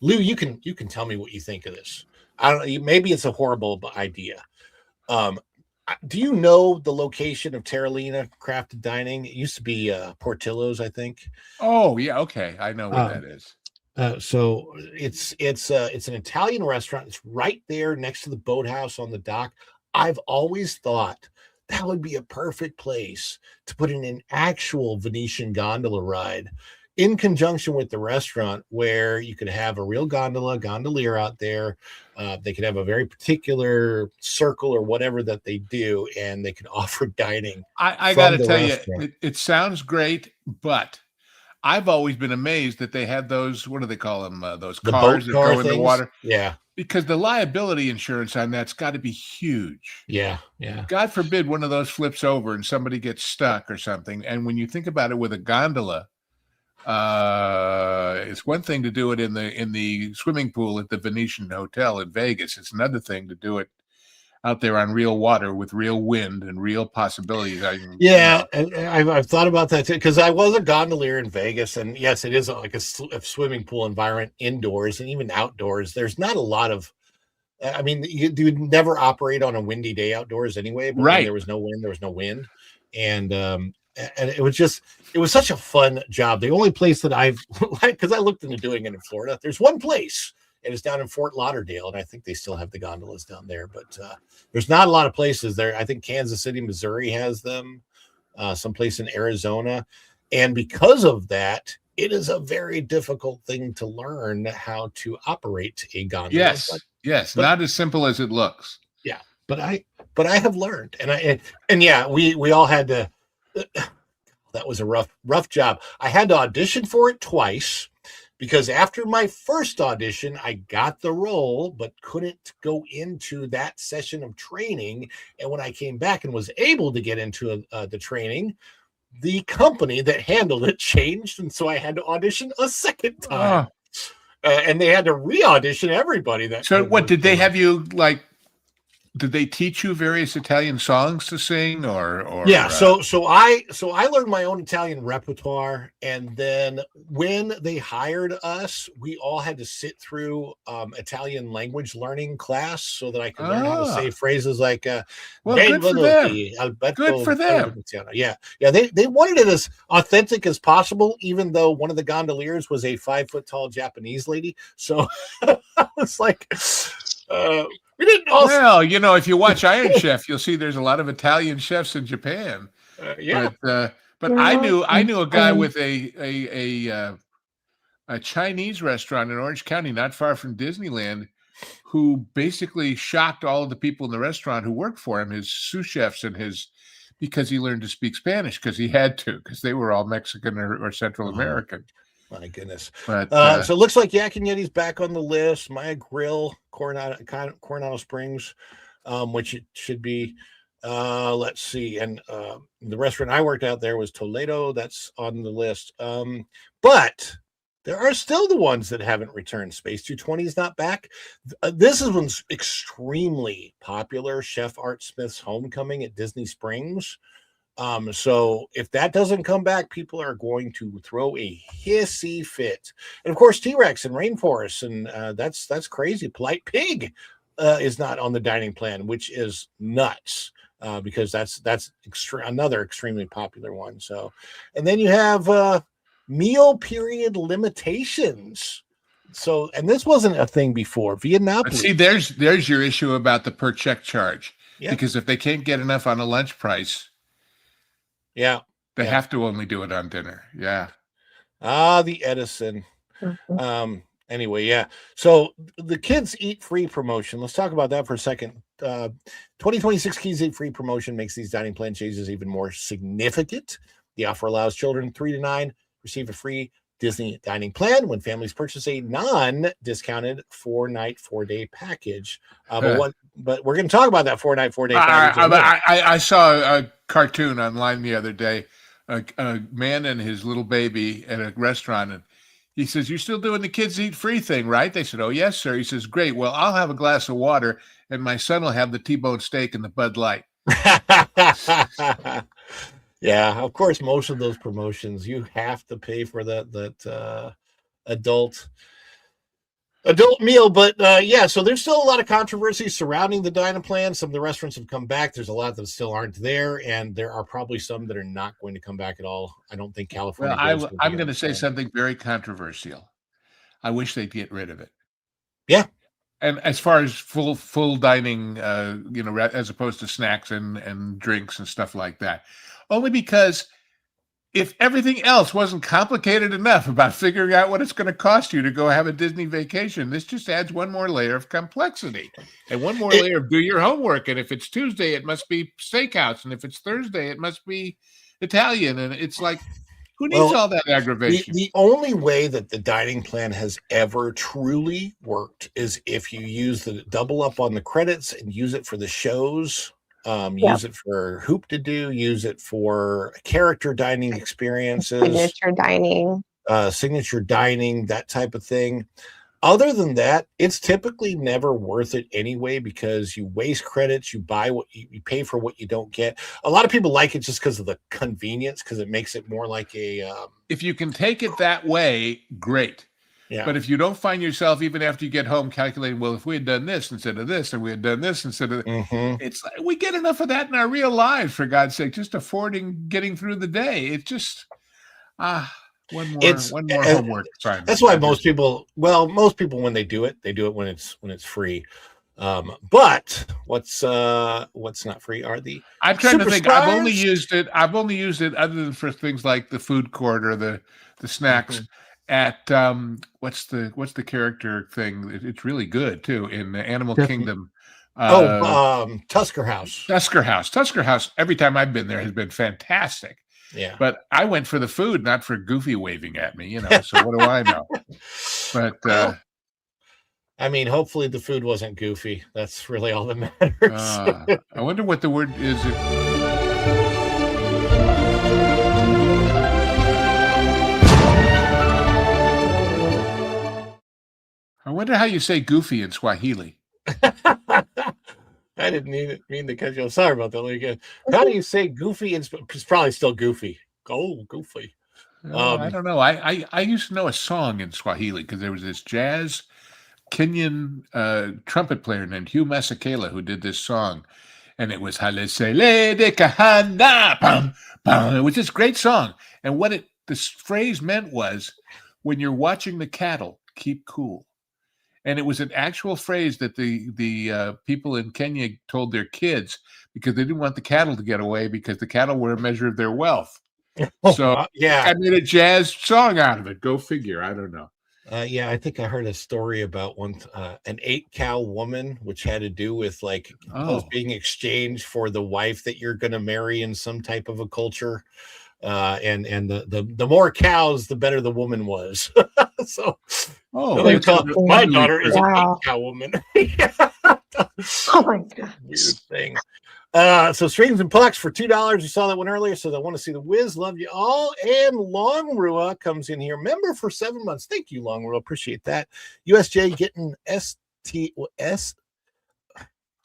Lou, you can tell me what you think of this. I don't know. Maybe it's a horrible idea. Do you know the location of Terralina Crafted Dining? It used to be Portillo's, I think.
Oh yeah, okay, I know what that is.
So it's an Italian restaurant. It's right there next to the boathouse on the dock. I've always thought that would be a perfect place to put in an actual Venetian gondola ride in conjunction with the restaurant, where you could have a real gondolier out there. They could have a very particular circle or whatever that they do, and they can offer dining.
I got to tell you, it sounds great, but I've always been amazed that they have those, what do they call them? Those cars that go in the water.
Yeah.
Because the liability insurance on that's got to be huge.
Yeah. Yeah.
God forbid one of those flips over and somebody gets stuck or something. And when you think about it with a gondola, it's one thing to do it in the swimming pool at the Venetian Hotel in Vegas. It's another thing to do it out there on real water with real wind and real possibilities.
I've thought about that too, because I was a gondolier in Vegas, and yes, it is like a swimming pool environment indoors and even outdoors. There's not a lot of, I mean, you would never operate on a windy day outdoors anyway. But
right.
When there was no wind, and it was such a fun job. The only place that I've, because I looked into doing it in Florida, there's one place. It is down in Fort Lauderdale, and I think they still have the gondolas down there. But there's not a lot of places there. I think Kansas City, Missouri has them, someplace in Arizona. And because of that, it is a very difficult thing to learn how to operate a gondola.
Yes, not as simple as it looks.
Yeah, but I have learned, and yeah, we all had to. That was a rough job. I had to audition for it twice. Because after my first audition, I got the role, but couldn't go into that session of training. And when I came back and was able to get into the training, the company that handled it changed. And so I had to audition a second time. And they had to re-audition everybody.
So what, did they have you like, did they teach you various Italian songs to sing or
yeah, so I learned my own Italian repertoire, and then when they hired us, we all had to sit through Italian language learning class so that I could learn how to say phrases like
well, good for them. Good for them.
Yeah. They wanted it as authentic as possible, even though one of the gondoliers was a 5-foot-tall Japanese lady. So I was like, we didn't also.
Well, if you watch Iron Chef, you'll see there's a lot of Italian chefs in Japan.
Yeah,
but I knew a guy with a Chinese restaurant in Orange County, not far from Disneyland, who basically shocked all of the people in the restaurant who worked for him, his sous chefs and because he learned to speak Spanish because he had to, because they were all Mexican or Central American.
My goodness.
But,
so it looks like Yak and Yeti's back on the list. Maya Grill, Coronado Springs, which it should be. Let's see. And the restaurant I worked out there was Toledo. That's on the list. But There are still the ones that haven't returned. Space 220 is not back. This is one's extremely popular. Chef Art Smith's Homecoming at Disney Springs. So if that doesn't come back, people are going to throw a hissy fit. And of course, T-Rex and Rainforest, and that's crazy. Polite Pig is not on the dining plan, which is nuts. Because that's another extremely popular one. So, and then you have meal period limitations. So, and this wasn't a thing before. Vietnam.
See, there's your issue about the per check charge.
Yeah.
Because if they can't get enough on a lunch price, they have to only do it on dinner. Yeah.
The Edison. Anyway, yeah. So the Kids Eat Free promotion. Let's talk about that for a second. 2026 Kids Eat Free promotion makes these dining plan changes even more significant. The offer allows children 3 to 9 receive a free Disney dining plan when families purchase a non-discounted 4-night, 4-day package. But we're going to talk about that 4-night, 4-day package.
I saw a cartoon online the other day. A man and his little baby at a restaurant, and he says, "You're still doing the Kids Eat Free thing, right?" They said, "Oh, yes, sir." He says, "Great. Well, I'll have a glass of water, and my son will have the T-bone steak and the Bud Light."
Yeah, of course, most of those promotions, you have to pay for that adult meal. But yeah, so there's still a lot of controversy surrounding the dining plan. Some of the restaurants have come back. There's a lot that still aren't there, and there are probably some that are not going to come back at all. I don't think California.
Well, I'm going to say something very controversial. I wish they'd get rid of it.
Yeah.
And as far as full dining, as opposed to snacks and drinks and stuff like that, only because if everything else wasn't complicated enough about figuring out what it's going to cost you to go have a Disney vacation, this just adds one more layer of complexity and one more layer of do your homework. And if it's Tuesday, it must be steakhouse. And if it's Thursday, it must be Italian. And it's like, who needs all that aggravation?
The only way that the dining plan has ever truly worked is if you use the double up on the credits and use it for the shows. Use it for hoop to do, use it for character dining experiences, signature dining, that type of thing. Other than that, it's typically never worth it anyway, because you waste credits, you buy what you pay for what you don't get. A lot of people like it just because of the convenience, because it makes it more like a
if you can take it that way, great.
Yeah.
But if you don't find yourself, even after you get home, calculating, well, if we had done this instead of this, and we had done this instead of it's like we get enough of that in our real lives, for God's sake, just affording getting through the day. It's just one more homework assignment.
That's why most people when they do it when it's free. But what's not free are the
I'm trying to think. I've only
Superstars.
used it other than for things like the food court or the snacks. At what's the character thing? It's really good too in the Animal Kingdom.
Tusker House.
Tusker House. Every time I've been there has been fantastic.
Yeah,
but I went for the food, not for Goofy waving at me. So what do I know? But
I mean, hopefully the food wasn't goofy. That's really all that matters.
I wonder what the word is. I wonder how you say goofy in Swahili.
I didn't mean to cut you off. Sorry about that. Like, how do you say goofy? It's probably still goofy. Oh, goofy.
I don't know. I used to know a song in Swahili because there was this jazz Kenyan trumpet player named Hugh Masekela who did this song. And it was Halesele de Kahana. Bum, bum. It was this great song. And what this phrase meant was, when you're watching the cattle, keep cool. And it was an actual phrase that the people in Kenya told their kids because they didn't want the cattle to get away, because the cattle were a measure of their wealth. So I made a jazz song out of it. Go figure. I don't know.
I think I heard a story about an 8-cow woman, which had to do with being exchanged for the wife that you're going to marry in some type of a culture. And the more cows, the better the woman was. So, my daughter is an 8-cow woman.
Oh my God!
Weird thing. So Strings and Pucks for $2. You saw that one earlier. So I want to see the Wiz. Love you all. And Long Rua comes in here. Member for 7 months. Thank you, Long Rua. Appreciate that. USJ getting STS.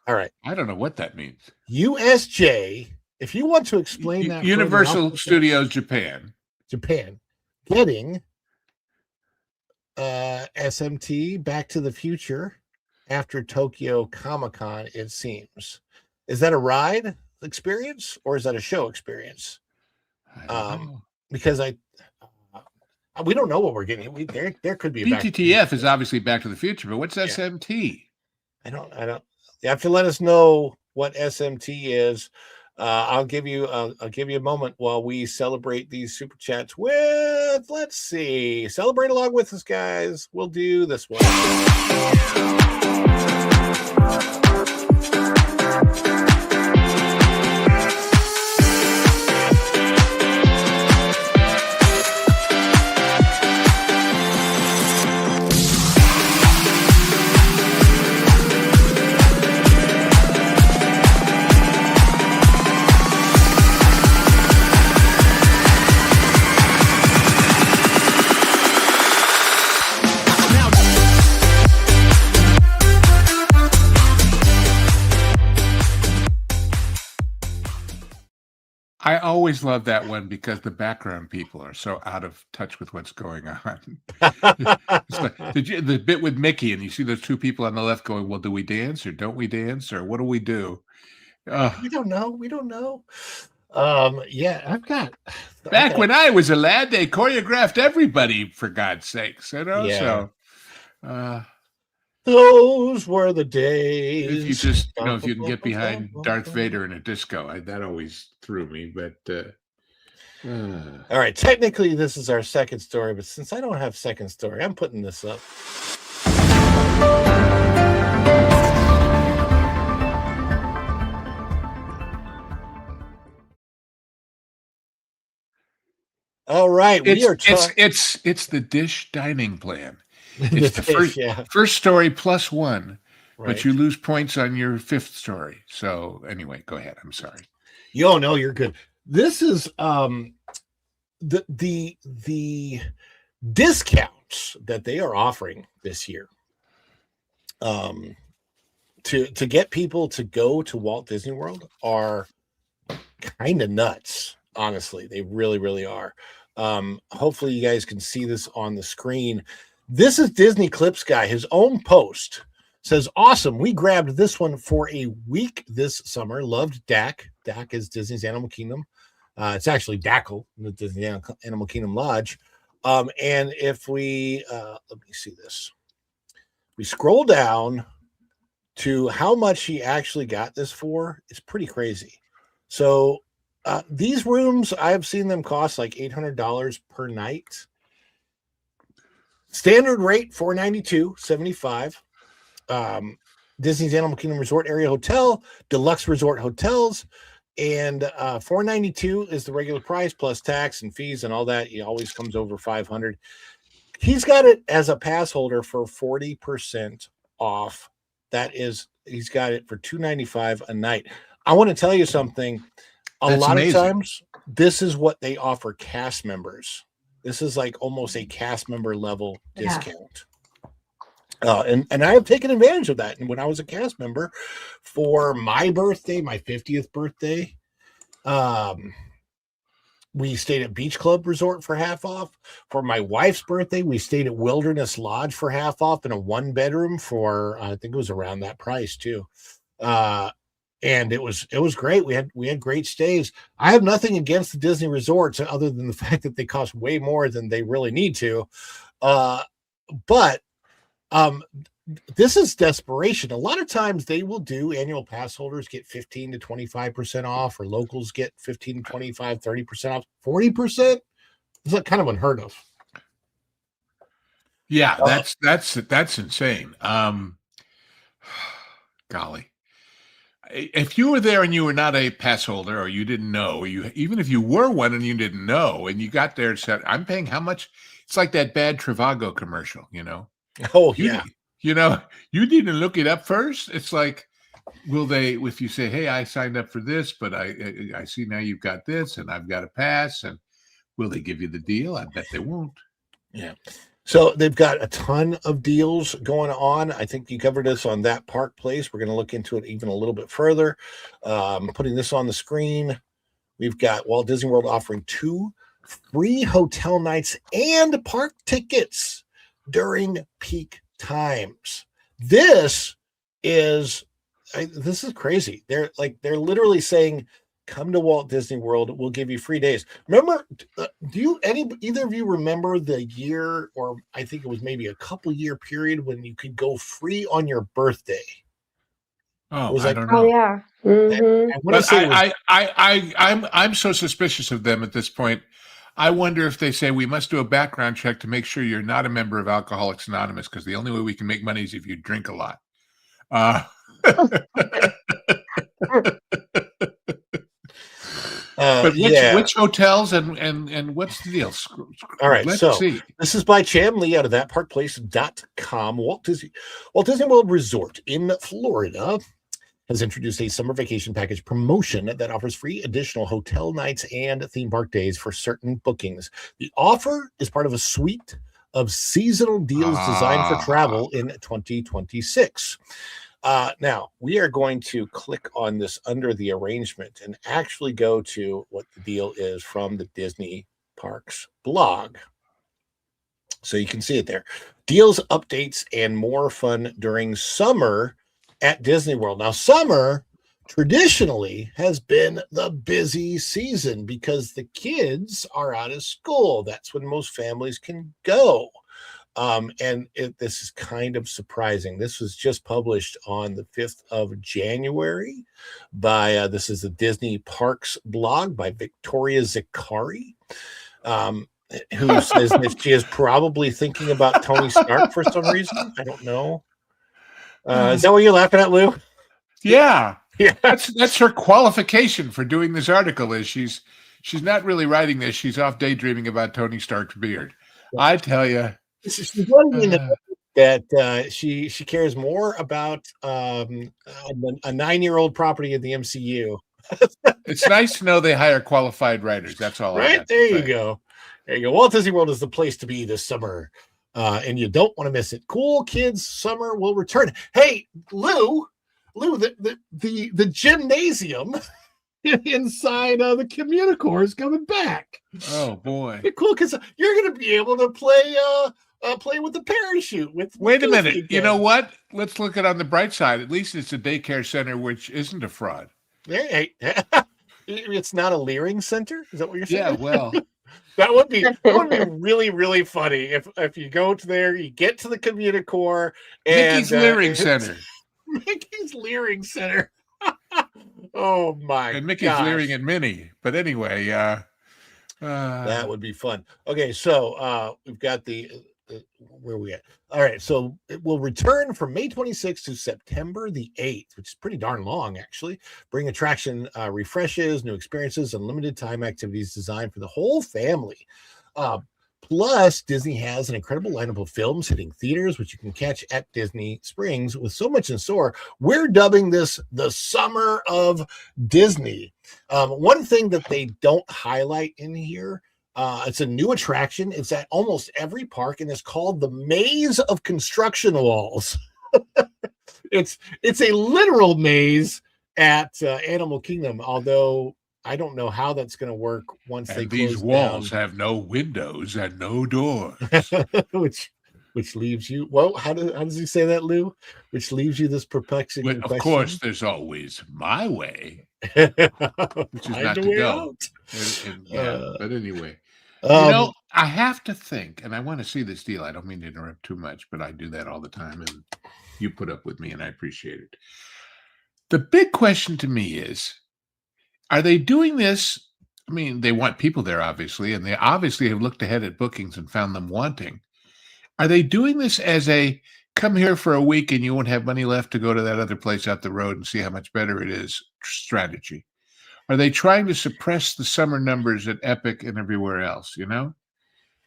All right.
I don't know what that means.
USJ. If you want to explain that,
Universal Studios Japan.
Getting SMT Back to the Future after Tokyo Comic-Con, it seems. Is that a ride experience or is that a show experience? Because we don't know what we're getting. There could be a
BTTF is obviously Back to the Future, but what's SMT?
I don't. You have to let us know what SMT is. I'll give you a moment while we celebrate these super chats with. Let's see. Celebrate along with us, guys. We'll do this one.
I always love that one because the background people are so out of touch with what's going on. It's like the bit with Mickey, and you see those two people on the left going, well, do we dance or don't we dance or what do we do?
We don't know. Yeah, I've got.
Back when I was a lad, they choreographed everybody, for God's sakes, you know?
Yeah.
So,
those were the days.
if you just, if you can get behind Darth Vader in a disco, that always threw me, but.
All right, technically this is our second story, but since I don't have second story, I'm putting this up. All right,
it's the Dish dining plan. It's the first story plus one, right. But you lose points on your fifth story. So anyway, go ahead. I'm sorry.
No, you're good. This is the discounts that they are offering this year to get people to go to Walt Disney World are kind of nuts. Honestly, they really, really are. Hopefully you guys can see this on the screen. This is Disney Clips Guy. His own post says, awesome. We grabbed this one for a week this summer. Loved Dak. Dak is Disney's Animal Kingdom. It's actually Dackle, the Disney Animal Kingdom Lodge. And if we, let me see this. We scroll down to how much he actually got this for. It's pretty crazy. So these rooms, I've seen them cost like $800 per night. Standard rate $492.75. Disney's Animal Kingdom Resort Area Hotel, Deluxe Resort Hotels, and $492 is the regular price plus tax and fees and all that. He always comes over $500. He's got it as a pass holder for 40% off. That is, he's got it for $295 a night. I want to tell you something. That's lot amazing. Of times, this is what they offer cast members. This is like almost a cast member level discount. And I have taken advantage of that. And when I was a cast member for my birthday, my 50th birthday, we stayed at Beach Club Resort for half off. For my wife's birthday, we stayed at Wilderness Lodge for half off in a 1-bedroom for, I think it was around that price too. And it was great. We had great stays. I have nothing against the Disney resorts other than the fact that they cost way more than they really need to. But this is desperation. A lot of times they will do annual pass holders get 15 to 25% off, or locals get 15 to 25, 30% off. 40% is kind of unheard of.
Yeah, that's insane. Golly. If you were there and you were not a pass holder, or you didn't know, even if you were one and you didn't know, and you got there and said, I'm paying how much? It's like that bad Trivago commercial,
Oh, yeah.
You didn't look it up first. It's like, Will they, if you say, hey, I signed up for this, but I see now you've got this and I've got a pass, and will they give you the deal? I bet they won't.
Yeah. So they've got a ton of deals going on. I think you covered us on that Park Place. We're going to look into it even a little bit further. Putting this on the screen, we've got Walt Disney World offering 2 free hotel nights and park tickets during peak times. This is crazy. They're literally saying, come to Walt Disney World, we'll give you free days. Remember, either of you remember the year, or I think it was maybe a couple year period when you could go free on your birthday?
Oh,
it was
I
like,
don't know.
Oh yeah. Mhm.
I want to say
I'm so suspicious of them at this point. I wonder if they say we must do a background check to make sure you're not a member of Alcoholics Anonymous, because the only way we can make money is if you drink a lot. But which hotels and what's the deal?
All right,
let's
so
see.
This is by Cham Lee out of thatparkplace.com. Walt Disney World Resort in Florida has introduced a summer vacation package promotion that offers free additional hotel nights and theme park days for certain bookings. The offer is part of a suite of seasonal deals designed for travel in 2026. Now, we are going to click on this under the arrangement and actually go to what the deal is from the Disney Parks blog. So you can see it there. Deals, updates, and more fun during summer at Disney World. Now, summer traditionally has been the busy season because the kids are out of school. That's when most families can go. This is kind of surprising. This was just published on the 5th of January by, this is the Disney Parks blog by Victoria Zicari, who says that she is probably thinking about Tony Stark for some reason. I don't know. Is that what you're laughing at, Lou?
Yeah.
Yeah.
That's her qualification for doing this article is she's not really writing this. She's off daydreaming about Tony Stark's beard. I tell you.
She's letting me know that she cares more about a 9-year-old property in the MCU.
It's nice to know they hire qualified writers. That's all.
Right there, you go. There you go. Walt Disney World is the place to be this summer, and you don't want to miss it. Cool Kids Summer will return. Hey, Lou, the gymnasium inside the Communicore is coming back.
Oh boy,
cool, because you're going to be able to play with the parachute.
Wait a minute. Again. You know what? Let's look at it on the bright side. At least it's a daycare center, which isn't a fraud.
Hey, it's not a Leering Center. Is that what you're saying?
Yeah. Well,
that would be really, really funny if you go to there, you get to the Communicore, and
Mickey's Leering Center.
Mickey's Leering Center. Oh my!
And Mickey's leering at Minnie. But anyway,
that would be fun. Okay, so we've got where are we at? All right, so it will return from May 26th to September the 8th, which is pretty darn long, actually. Bring attraction refreshes, new experiences, and limited time activities designed for the whole family. Plus, Disney has an incredible lineup of films hitting theaters, which you can catch at Disney Springs. With so much in store, we're dubbing this the Summer of Disney. One thing that they don't highlight in here, it's a new attraction. It's at almost every park, and it's called the Maze of Construction Walls. It's a literal maze at Animal Kingdom, although I don't know how that's going to work once they close
these walls
down.
have no windows and no doors.
which leaves you, well, how does he say that, Lou? Which leaves you this perplexing question.
Of course, there's always my way, which is not to go. But anyway, I have to think, and I want to see this deal. I don't mean to interrupt too much, but I do that all the time, and you put up with me, and I appreciate it. The big question to me is, are they doing this? I mean, they want people there, obviously, and they obviously have looked ahead at bookings and found them wanting. Are they doing this as a come here for a week and you won't have money left to go to that other place out the road and see how much better it is strategy? Are they trying to suppress the summer numbers at Epic and everywhere else,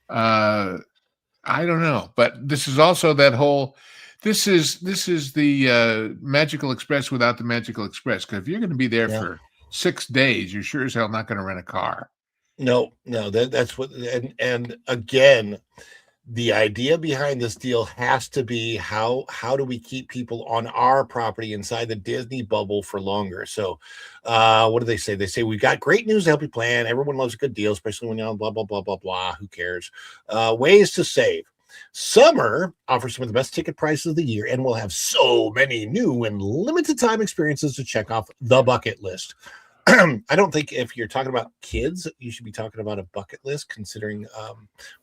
I don't know. But this is also that whole This is the Magical Express without the Magical Express. Because if you're going to be there for 6 days, you're sure as hell not going to rent a car.
No, that's what, and again, the idea behind this deal has to be how do we keep people on our property inside the Disney bubble for longer? So, what do they say? They say, we've got great news to help you plan. Everyone loves a good deal, especially when you're on blah, blah, blah, blah, blah. Who cares? Ways to save. Summer offers some of the best ticket prices of the year, and we'll have so many new and limited time experiences to check off the bucket list. I don't think if you're talking about kids, you should be talking about a bucket list, considering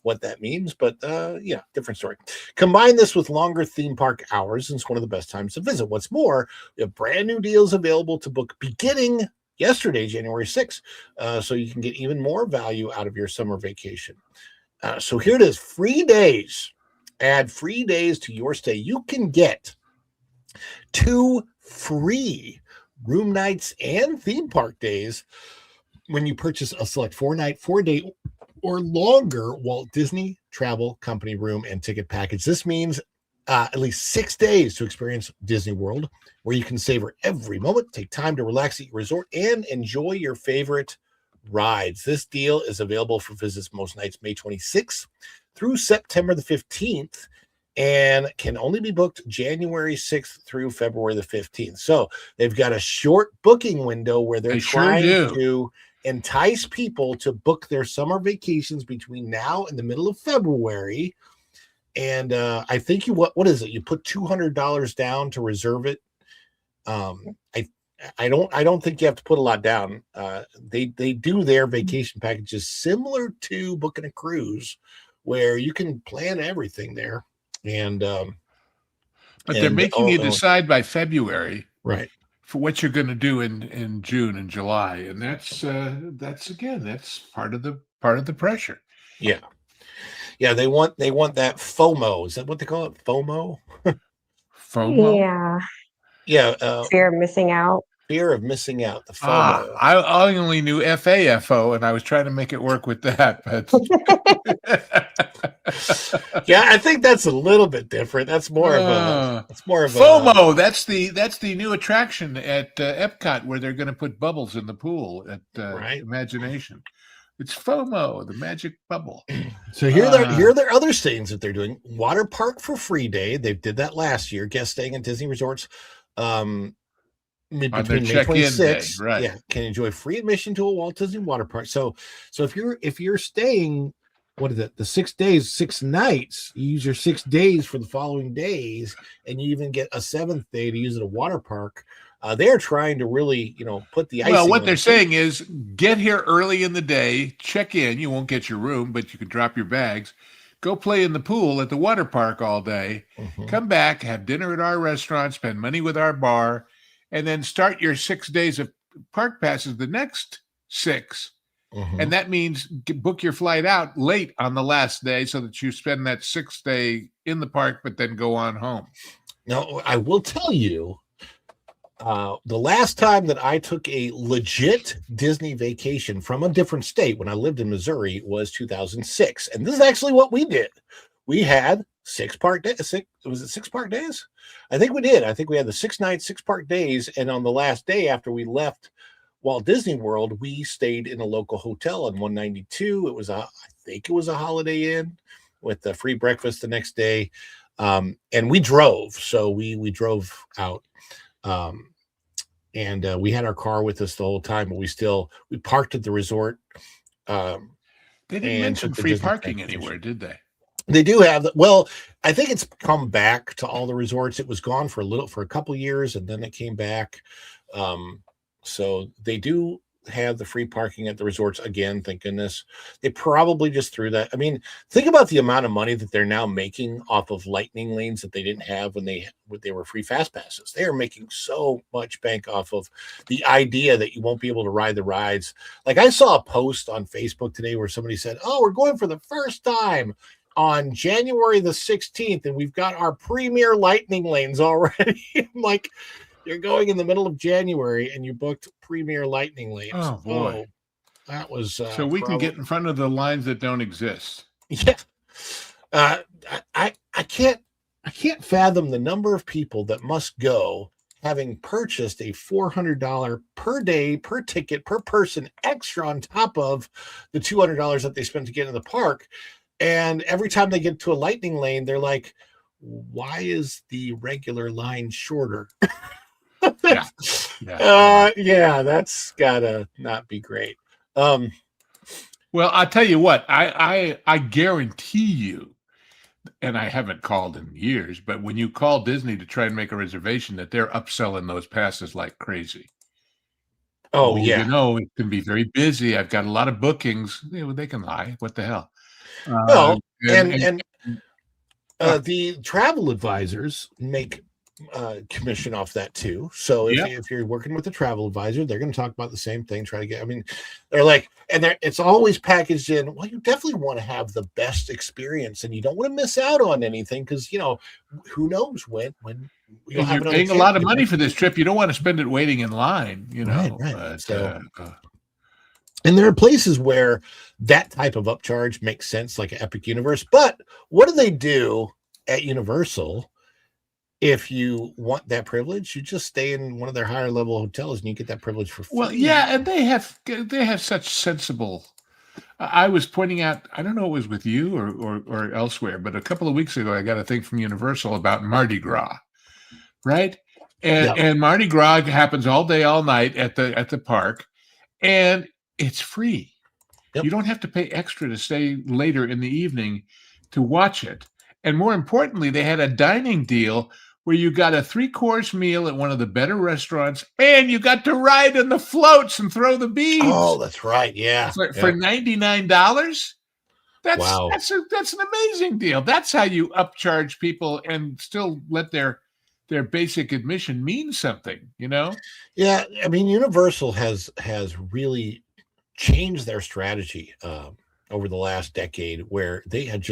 what that means. But yeah, different story. Combine this with longer theme park hours, and it's one of the best times to visit. What's more, we have brand new deals available to book beginning yesterday, January 6th, so you can get even more value out of your summer vacation. So here it is, free days. Add free days to your stay. You can get 2 free room nights and theme park days when you purchase a select 4-night, 4-day, or longer Walt Disney Travel Company room and ticket package. This means at least 6 days to experience Disney World, where you can savor every moment, take time to relax at your resort, and enjoy your favorite rides. This deal is available for visits most nights May 26th through September the 15th, and can only be booked January 6th through February the 15th. So they've got a short booking window where they're trying to entice people to book their summer vacations between now and the middle of February. And I think what is it? You put $200 down to reserve it. I don't think you have to put a lot down. They do their vacation packages similar to booking a cruise, where you can plan everything there. And
but they're making you decide by February,
right,
for what you're going to do in June and July, and that's part of the pressure.
Yeah, they want that FOMO. Is that what they call it? FOMO.
Yeah. Fear of missing out.
Fear of missing out. The FOMO.
I only knew FAFO, and I was trying to make it work with that, but
yeah, I think that's a little bit different. That's more of a
FOMO. That's the new attraction at Epcot, where they're going to put bubbles in the pool at Imagination. It's FOMO, the magic bubble.
So here are their other things that they're doing. Water park for free day. They did that last year. Guests staying at Disney resorts between May 26th,
right?
Yeah, can enjoy free admission to a Walt Disney water park. So if you're staying, what is it? The 6 days, 6 nights. You use your 6 days for the following days, and you even get a 7th day to use at a water park. They're trying to really, put the icing.
Well, what they're saying is, get here early in the day, check in. You won't get your room, but you can drop your bags. Go play in the pool at the water park all day.
Mm-hmm.
Come back, have dinner at our restaurant, spend money with our bar, and then start your 6 days of park passes the next 6.
Mm-hmm.
And that means book your flight out late on the last day so that you spend that 6th day in the park, but then go on home.
Now, I will tell you, the last time that I took a legit Disney vacation from a different state when I lived in Missouri was 2006. And this is actually what we did. We had 6 park days. Was it 6 park days? I think we did. I think we had the 6 nights, 6 park days. And on the last day after we left Walt Disney World, we stayed in a local hotel on 192. I think it was a Holiday Inn with a free breakfast the next day. And we drove. So we drove out. And we had our car with us the whole time, but we parked at the resort.
They didn't mention free parking anywhere, did they?
They do have well, I think it's come back to all the resorts. It was gone for a couple years, and then it came back. So they do have the free parking at the resorts again. Thank goodness. They probably just threw that. I mean, think about the amount of money that they're now making off of lightning lanes that they didn't have when they were free fast passes. They are making so much bank off of the idea that you won't be able to ride the rides. Like, I saw a post on Facebook today where somebody said, "Oh, we're going for the first time on January the 16th, and we've got our premier lightning lanes already." I'm like, you're going in the middle of January and you booked premier lightning lanes.
Oh boy,
that was
so we can get in front of the lines that don't exist.
Yeah, I can't I can't fathom the number of people that must go having purchased a $400 per day, per ticket, per person extra on top of the $200 that they spent to get in the park. And every time they get to a lightning lane, they're like, why is the regular line shorter? Yeah, that's gotta not be great.
Well, I'll tell you what, I guarantee you, and I haven't called in years, but when you call Disney to try and make a reservation, that they're upselling those passes like crazy.
Oh yeah.
It can be very busy. I've got a lot of bookings. They can lie. What the hell?
Well, the travel advisors make commission off that too. So if you're working with a travel advisor, they're going to talk about the same thing. Try to get. I mean, they're like, and it's always packaged in. Well, you definitely want to have the best experience, and you don't want to miss out on anything because who knows when
you're paying a lot of money for this trip. You don't want to spend it waiting in line.
Right.
But,
and there are places where that type of upcharge makes sense, like an Epic Universe. But what do they do at Universal? If you want that privilege, you just stay in one of their higher level hotels and you get that privilege for free.
Well, yeah, and they have such sensible. I was pointing out, I don't know if it was with you or elsewhere, but a couple of weeks ago, I got a thing from Universal about Mardi Gras, right? And Mardi Gras happens all day, all night at the park, and it's free. Yep. You don't have to pay extra to stay later in the evening to watch it. And more importantly, they had a dining deal where you got a 3-course meal at one of the better restaurants, and you got to ride in the floats and throw the beads.
Oh, that's right. Yeah.
For $99. That's an amazing deal. That's how you upcharge people and still let their basic admission mean something,
Yeah. I mean, Universal has really changed their strategy over the last decade, where they had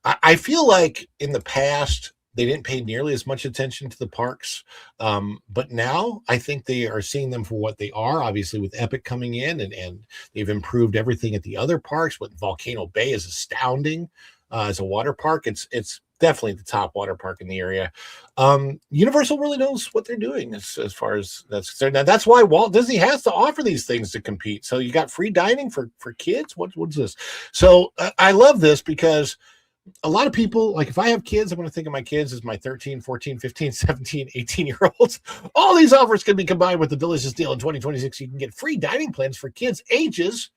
I feel like in the past, they didn't pay nearly as much attention to the parks. But now I think they are seeing them for what they are, obviously with Epic coming in and they've improved everything at the other parks. What Volcano Bay is astounding as a water park. It's definitely the top water park in the area. Universal really knows what they're doing as far as that's concerned. Now, that's why Walt Disney has to offer these things to compete. So you got free dining for kids. What's this? So I love this because a lot of people, like if I have kids, I'm going to think of my kids as my 13, 14, 15, 17, 18-year-olds. All these offers can be combined with the delicious deal in 2026. You can get free dining plans for kids ages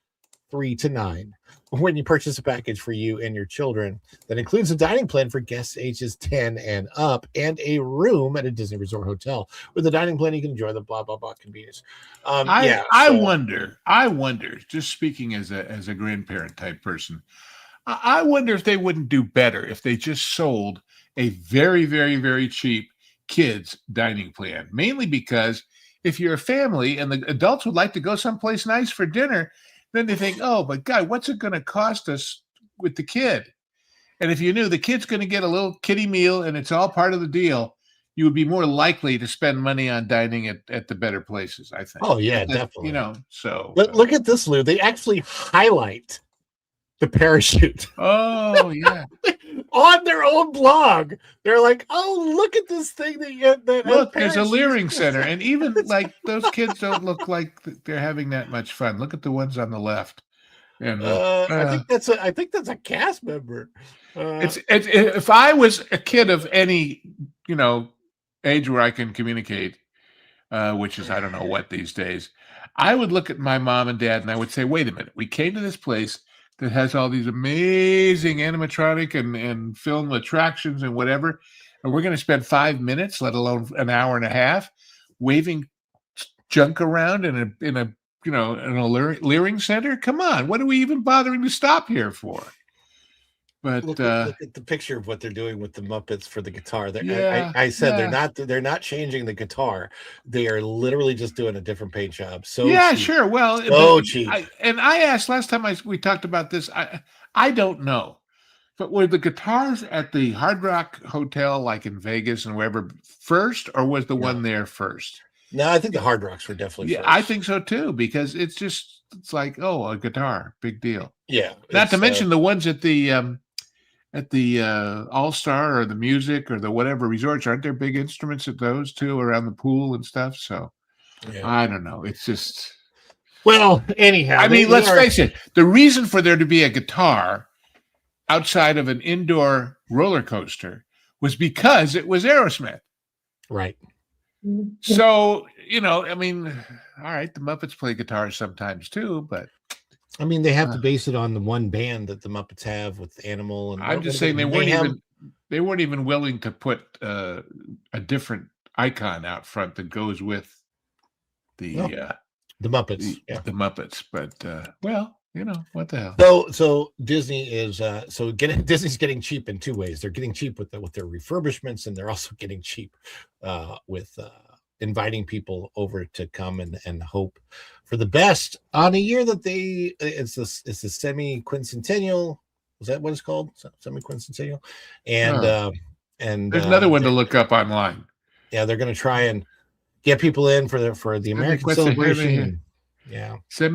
3 to 9 when you purchase a package for you and your children that includes a dining plan for guests ages 10 and up and a room at a Disney Resort hotel. With the dining plan, you can enjoy the blah, blah, blah convenience.
I wonder, just speaking as a grandparent type person, I wonder if they wouldn't do better if they just sold a very, very, very cheap kids dining plan, mainly because if you're a family and the adults would like to go someplace nice for dinner, then they think, oh, but God, what's it going to cost us with the kid? And if you knew the kid's going to get a little kiddie meal and it's all part of the deal, you would be more likely to spend money on dining at the better places, I think.
Oh, yeah, definitely.
But
look at this, Lou. They actually highlight the parachute.
Oh, yeah.
On their own blog. They're like, oh, look at this thing that
look, there's a Leering Center. And even like those kids don't look like they're having that much fun. Look at the ones on the left. And
I think that's a cast member.
If I was a kid of any, age where I can communicate, which is, I don't know what these days, I would look at my mom and dad and I would say, wait a minute, we came to this place that has all these amazing animatronic and film attractions and whatever, and we're going to spend 5 minutes, let alone an hour and a half, waving junk around in a Leering Center. Come on, what are we even bothering to stop here for? But
look at the picture of what they're doing with the Muppets for the guitar. I said they're not changing the guitar. They are literally just doing a different paint job. So cheap.
Sure. Well, cheap. I asked last time we talked about this. I don't know, but were the guitars at the Hard Rock Hotel, like in Vegas and wherever, first, or was the one there first?
No, I think the Hard Rocks were definitely first.
I think so too, because it's like, oh, a guitar, big deal.
Yeah.
Not to mention the ones at the at the All Star or the Music or the whatever resorts? Aren't there big instruments at those too around the pool and stuff? So I don't know. It's just.
Well, anyhow,
I mean, let's face it. The reason for there to be a guitar outside of an indoor roller coaster was because it was Aerosmith.
Right.
So, I mean, all right, the Muppets play guitar sometimes too, but
I mean, they have to base it on the one band that the Muppets have with Animal. And
I'm just saying they weren't even willing to put a different icon out front that goes with the
Muppets.
The Muppets. But what the hell?
So Disney is Disney's getting cheap in two ways. They're getting cheap with their refurbishments, and they're also getting cheap with inviting people over to come and hope for the best on a year that it's the semi-quincentennial. Is that what it's called? Semi-quincentennial. And
there's another one to look up online.
Yeah, they're going to try and get people in for the American celebration. Yeah.
How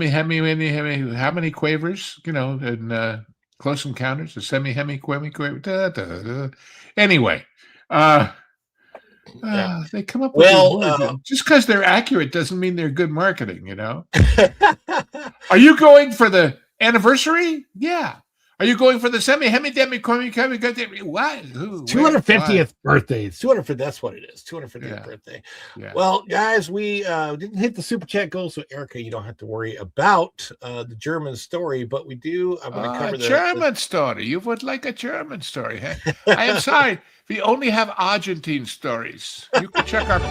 many quavers, in Close Encounters, the anyway, they come up with words. Just because they're accurate doesn't mean they're good marketing, Are you going for the anniversary? Yeah. Are you going for the what?
250th birthday. 250. That's what it is. 250th birthday.
Yeah.
Well, guys, we didn't hit the super chat goal, so Erica, you don't have to worry about the German story, but we do. I'm going to cover the
German story. You would like a German story, huh? I am sorry. We only have Argentine stories. You can check our.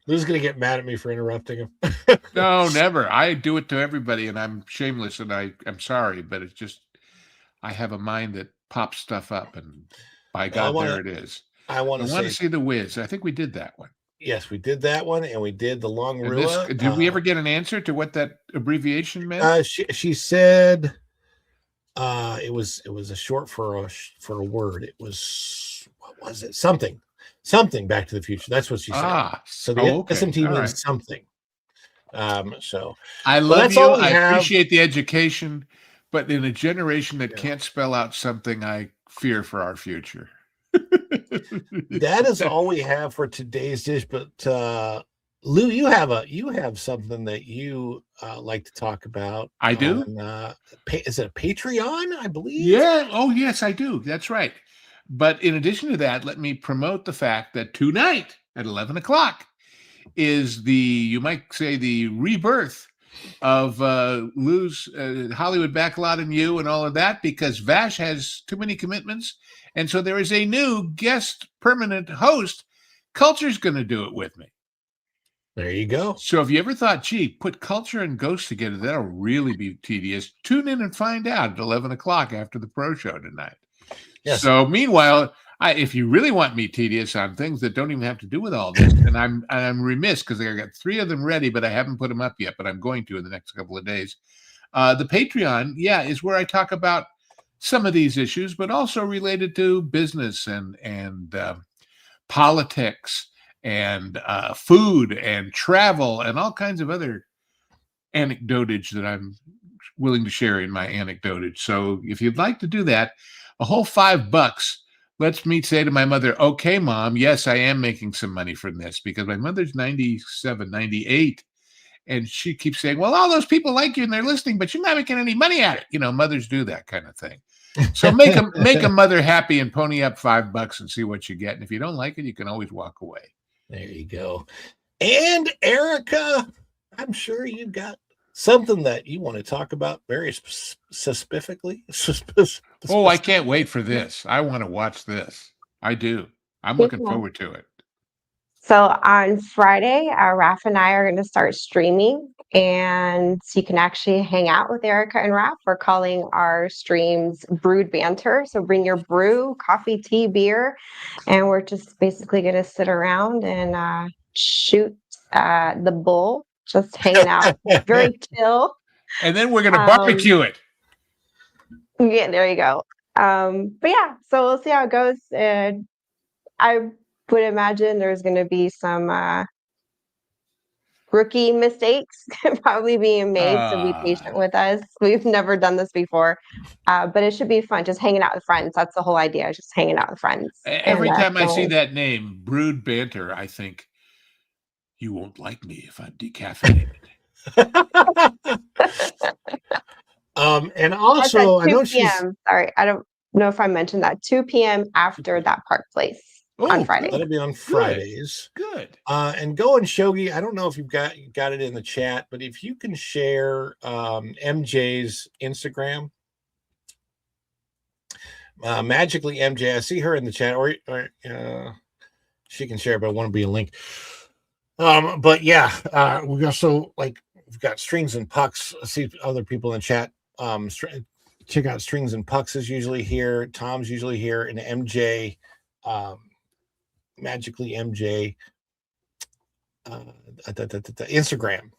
Lou's going to get mad at me for interrupting him.
No, never. I do it to everybody, and I'm shameless, and I'm sorry, but it's just I have a mind that pops stuff up, and by God, there it is.
I want to
see The Wiz. I think we did that one.
Yes, we did that one, and we did the Long Rua.
Did we ever get an answer to what that abbreviation meant?
She said it was a short for a word. It was, what was it? Something Back to the Future. That's what she said. So the SMT means something. So
I love you. I appreciate the education, but in a generation that can't spell out something, I fear for our future.
That is all we have for today's dish. But Lou, you have something that you like to talk about.
I do.
Is it a Patreon? I believe.
Yeah. Oh, yes, I do. That's right. But in addition to that, let me promote the fact that tonight at 11 o'clock is you might say, the rebirth of Lou's Hollywood Backlot and You and all of that, because Vash has too many commitments. And so there is a new guest permanent host. Culture's going to do it with me.
There you go.
So if you ever thought, gee, put Culture and Ghost together, that'll really be tedious, tune in and find out at 11 o'clock after the pro show tonight. Yes. So meanwhile, if you really want me tedious on things that don't even have to do with all this, and I'm remiss because I got 3 of them ready, but I haven't put them up yet, but I'm going to in the next couple of days. The Patreon, is where I talk about some of these issues, but also related to business and politics and food and travel and all kinds of other anecdotage that I'm willing to share in my anecdotage. So if you'd like to do that, a whole $5 lets me say to my mother, okay, Mom, yes, I am making some money from this, because my mother's 97, 98. And she keeps saying, well, all those people like you and they're listening, but you're not making any money at it. Mothers do that kind of thing. So make a mother happy and pony up $5 and see what you get. And if you don't like it, you can always walk away.
There you go. And Erica, I'm sure you've got something that you want to talk about very specifically.
Oh, I can't wait for this. I want to watch this. I do. I'm looking forward to it.
So on Friday, Raph and I are going to start streaming, and you can actually hang out with Erica and Raph. We're calling our streams Brewed Banter. So bring your brew, coffee, tea, beer, and we're just basically going to sit around and shoot the bull, just hanging out, very chill.
And then we're going to barbecue it.
Yeah, there you go. But yeah, so we'll see how it goes. I would imagine there's going to be some rookie mistakes probably being made, so be patient with us. We've never done this before, but it should be fun. Just hanging out with friends. That's the whole idea. Just hanging out with friends.
Every
And,
time I see
so-
that name, Brood Banter, I think you won't like me if I'm decaffeinated.
And also, I
That's at 2
know she's.
p.m. Sorry, I don't know if I mentioned that. 2 p.m. after that Park Place on Friday.
That'll be on Fridays.
Good.
And go and Shogi. I don't know if you've got it in the chat, but if you can share MJ's Instagram, magically MJ. I see her in the chat, or she can share, but I want to be a link. But yeah, we also we've got Strings and Pucks. I see other people in the chat. Check out Strings and Pucks is usually here. Tom's usually here, and MJ, magically MJ, Instagram.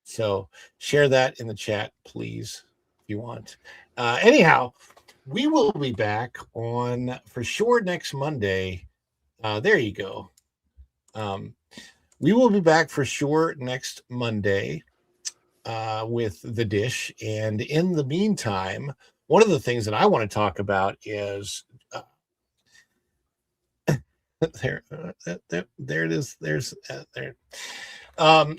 So share that in the chat, please, if you want. Anyhow, we will be back on for sure next Monday. There you go. We will be back for sure next Monday with The Dish. And in the meantime, one of the things that I want to talk about is there it is. There's there.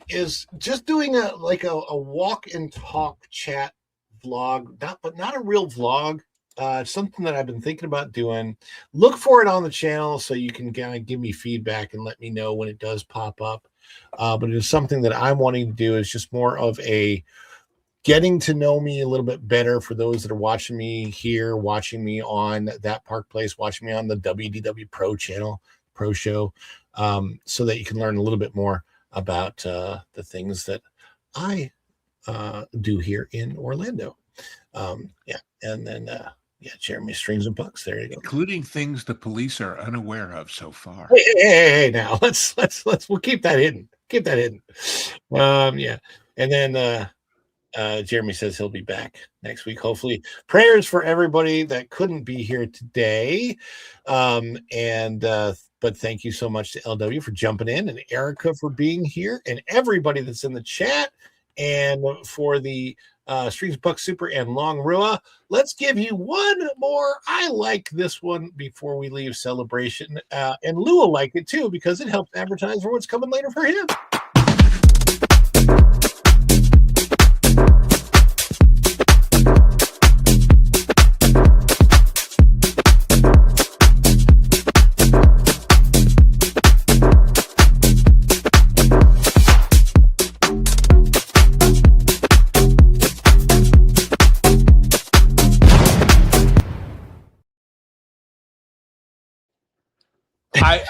Is just doing a walk and talk chat vlog, but not a real vlog. Something that I've been thinking about doing. Look for it on the channel so you can kind of give me feedback and let me know when it does pop up. But it is something that I'm wanting to do. Is just more of a getting to know me a little bit better for those that are watching me here, watching me on That Park Place, watching me on the WDW Pro channel, Pro Show, so that you can learn a little bit more about the things that I do here in Orlando. Yeah, and then Jeremy Strings and Pucks. There you go.
Including things the police are unaware of so far.
Hey, now let's we'll keep that hidden. Keep that hidden. Yeah. And then Jeremy says he'll be back next week. Hopefully. Prayers for everybody that couldn't be here today. But thank you so much to LW for jumping in, and Erica for being here, and everybody that's in the chat, and for the Strings Puck Super and Long Rua. Let's give you one more. I like this one before we leave celebration. And Lou will like it too, because it helps advertise for what's coming later for him.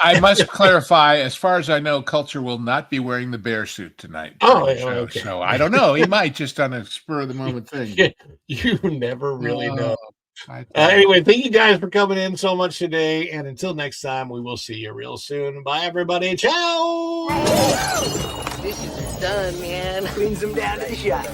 I must clarify, as far as I know, Culture will not be wearing the bear suit tonight.
Okay.
So I don't know. He might just on a spur of the moment thing.
You never really know. Anyway, thank you guys for coming in so much today. And until next time, we will see you real soon. Bye, everybody. Ciao.
Dishes are done, man. Cleans them down to the shop.